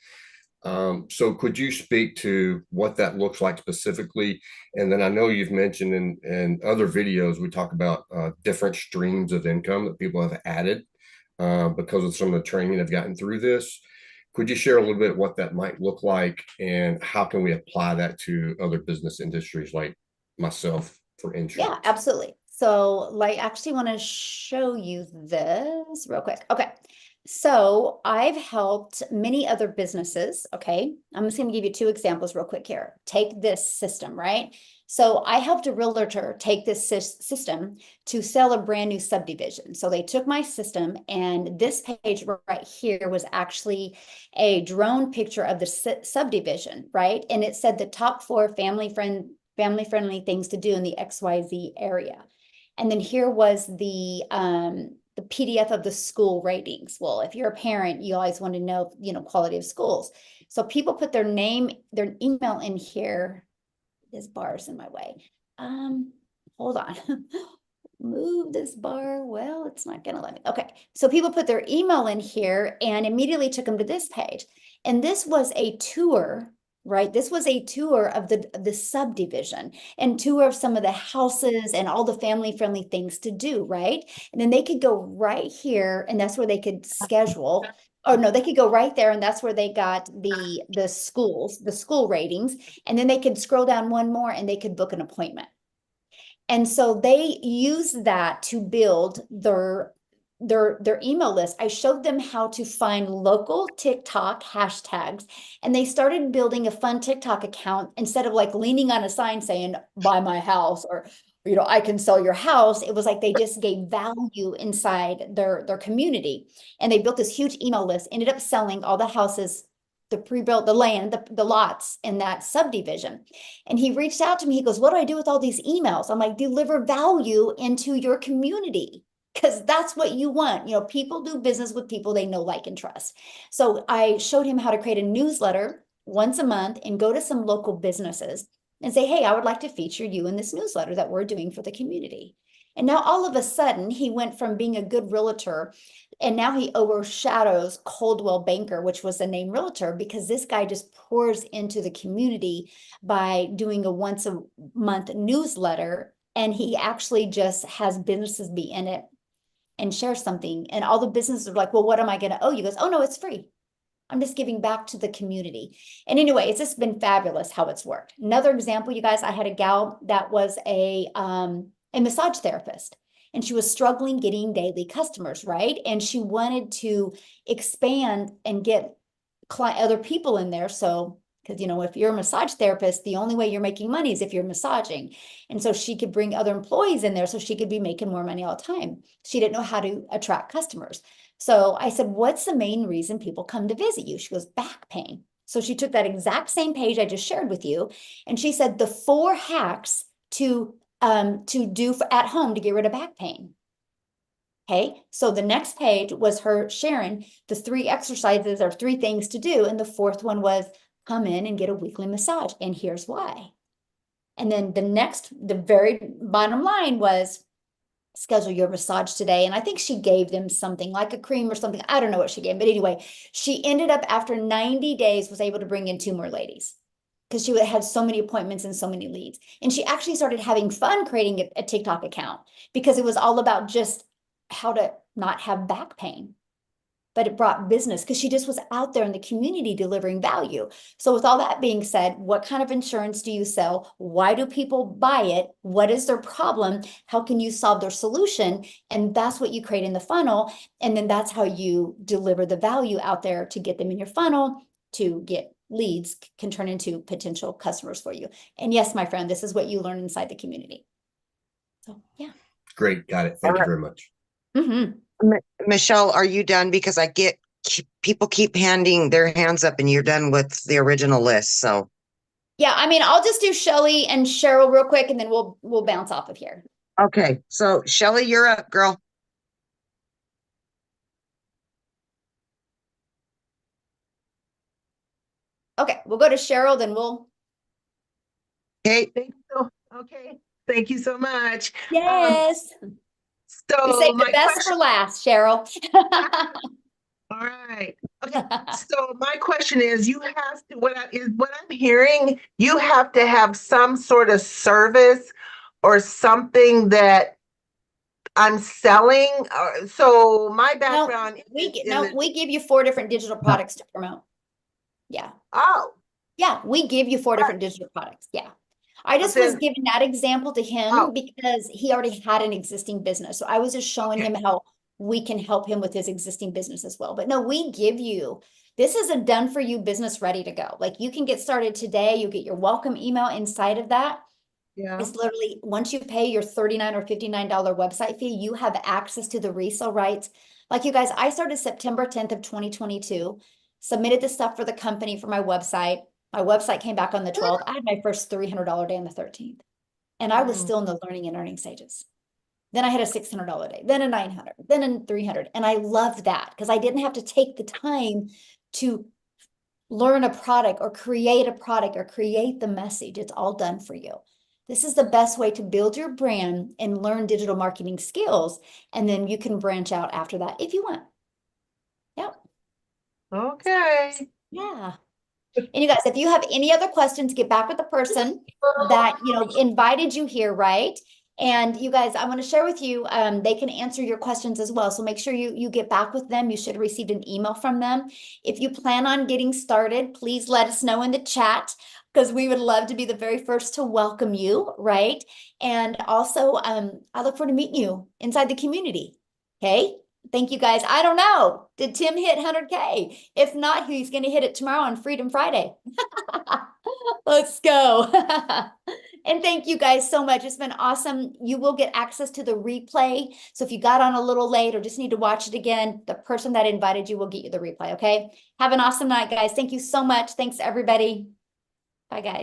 [SPEAKER 17] So could you speak to what that looks like specifically? And then I know you've mentioned in other videos, we talk about different streams of income that people have added because of some of the training they've gotten through this. Could you share a little bit what that might look like and how can we apply that to other business industries like myself for insurance?
[SPEAKER 1] Yeah, absolutely. So like, actually want to show you this real quick. Okay. So I've helped many other businesses. Okay. I'm just going to give you 2 examples real quick here. Take this system, right? So I helped a realtor take this system to sell a brand new subdivision. So they took my system, and this page right here was actually a drone picture of the subdivision, right? And it said the top 4 family-friendly things to do in the XYZ area. And then here was the the PDF of the school ratings. Well, if you're a parent, you always want to know, quality of schools. So people put their name, their email in here. This bar's in my way. Hold on. Move this bar. Well, it's not gonna let me. Okay, so people put their email in here and immediately took them to this page. And this was a tour, right? This was a tour of the subdivision and tour of some of the houses and all the family-friendly things to do, right? And then they could go right here, and that's where they could schedule. Oh no, they could go right there, and that's where they got the school ratings. And then they could scroll down one more and they could book an appointment. And so they use that to build their email list. I showed them how to find local TikTok hashtags, and they started building a fun TikTok account instead of like leaning on a sign saying, buy my house, or I can sell your house. It was like they just gave value inside their community. And they built this huge email list, ended up selling all the houses, the pre-built, the land, the lots in that subdivision. And he reached out to me. He goes, what do I do with all these emails? I'm like, deliver value into your community, because that's what you want. People do business with people they know, like, and trust. So I showed him how to create a newsletter once a month and go to some local businesses and say, hey, I would like to feature you in this newsletter that we're doing for the community. And now all of a sudden he went from being a good realtor, and now he overshadows Coldwell Banker, which was the name realtor, because this guy just pours into the community by doing a once a month newsletter. And he actually just has businesses be in it and share something. And all the businesses are like, well, what am I going to owe you? He goes, oh no, it's free. I'm just giving back to the community. And anyway, it's just been fabulous how it's worked. Another example, you guys, I had a gal that was a massage therapist, and she was struggling getting daily customers, right? And she wanted to expand and get other people in there. So, because, if you're a massage therapist, the only way you're making money is if you're massaging. And so she could bring other employees in there so she could be making more money all the time. She didn't know how to attract customers. So I said, what's the main reason people come to visit you? She goes, back pain. So she took that exact same page I just shared with you, and she said the 4 hacks to do at home to get rid of back pain. Okay, so the next page was her sharing the 3 exercises or 3 things to do, and the 4th one was come in and get a weekly massage, and here's why. And then the very bottom line was schedule your massage today. And I think she gave them something like a cream or something. I don't know what she gave, but anyway, she ended up after 90 days was able to bring in 2 more ladies, because she had so many appointments and so many leads. And she actually started having fun creating a TikTok account, because it was all about just how to not have back pain. But it brought business because she just was out there in the community delivering value. So with all that being said, what kind of insurance do you sell? Why do people buy it? What is their problem? How can you solve their solution? And that's what you create in the funnel. And then that's how you deliver the value out there to get them in your funnel, to get leads, can turn into potential customers for you. And yes, my friend, this is what you learn inside the community. So yeah.
[SPEAKER 17] Great. Got it. Thank you very much.
[SPEAKER 1] Mm-hmm.
[SPEAKER 4] Michelle, are you done? Because people keep handing their hands up and you're done with the original list. So
[SPEAKER 1] yeah, I mean, I'll just do Shelly and Cheryl real quick, and then we'll bounce off of here.
[SPEAKER 4] okay. So Shelly, you're up, girl.
[SPEAKER 1] Okay, we'll go to Cheryl, then we'll.
[SPEAKER 4] Okay.
[SPEAKER 18] Okay. Thank you so much.
[SPEAKER 1] Yes.
[SPEAKER 18] So
[SPEAKER 1] we saved the best for last, Cheryl.
[SPEAKER 18] All right. Okay. So my question is, you have to, what I'm hearing, you have to have some sort of service or something that I'm selling. So my background
[SPEAKER 1] we give you 4 different digital products to promote. Yeah.
[SPEAKER 18] Oh.
[SPEAKER 1] Yeah, we give you 4 different digital products. Yeah. I just was giving that example to him because he already had an existing business. So I was just showing him how we can help him with his existing business as well. But no, we give you, this is a done for you business ready to go. Like, you can get started today. You get your welcome email inside of that.
[SPEAKER 18] Yeah.
[SPEAKER 1] It's literally, once you pay your $39 or $59 website fee, you have access to the resale rights. Like, you guys, I started September 10th of 2022, submitted the stuff for the company for my website. My website came back on the 12th. I had my first $300 day on the 13th. And I was still in the learning and earning stages. Then I had a $600 day, then a 900, then a 300. And I loved that because I didn't have to take the time to learn a product or create the message. It's all done for you. This is the best way to build your brand and learn digital marketing skills. And then you can branch out after that if you want. Yep.
[SPEAKER 18] Okay.
[SPEAKER 1] Yeah. And you guys, if you have any other questions, get back with the person that, invited you here, right? And you guys, I want to share with you, they can answer your questions as well. So make sure you get back with them. You should have received an email from them. If you plan on getting started, please let us know in the chat because we would love to be the very first to welcome you, right? And also, I look forward to meeting you inside the community. Okay. Thank you guys. I don't know. Did Tim hit 100K? If not, he's going to hit it tomorrow on Freedom Friday. Let's go. And thank you guys so much. It's been awesome. You will get access to the replay. So if you got on a little late or just need to watch it again, the person that invited you will get you the replay. Okay. Have an awesome night, guys. Thank you so much. Thanks, everybody. Bye, guys.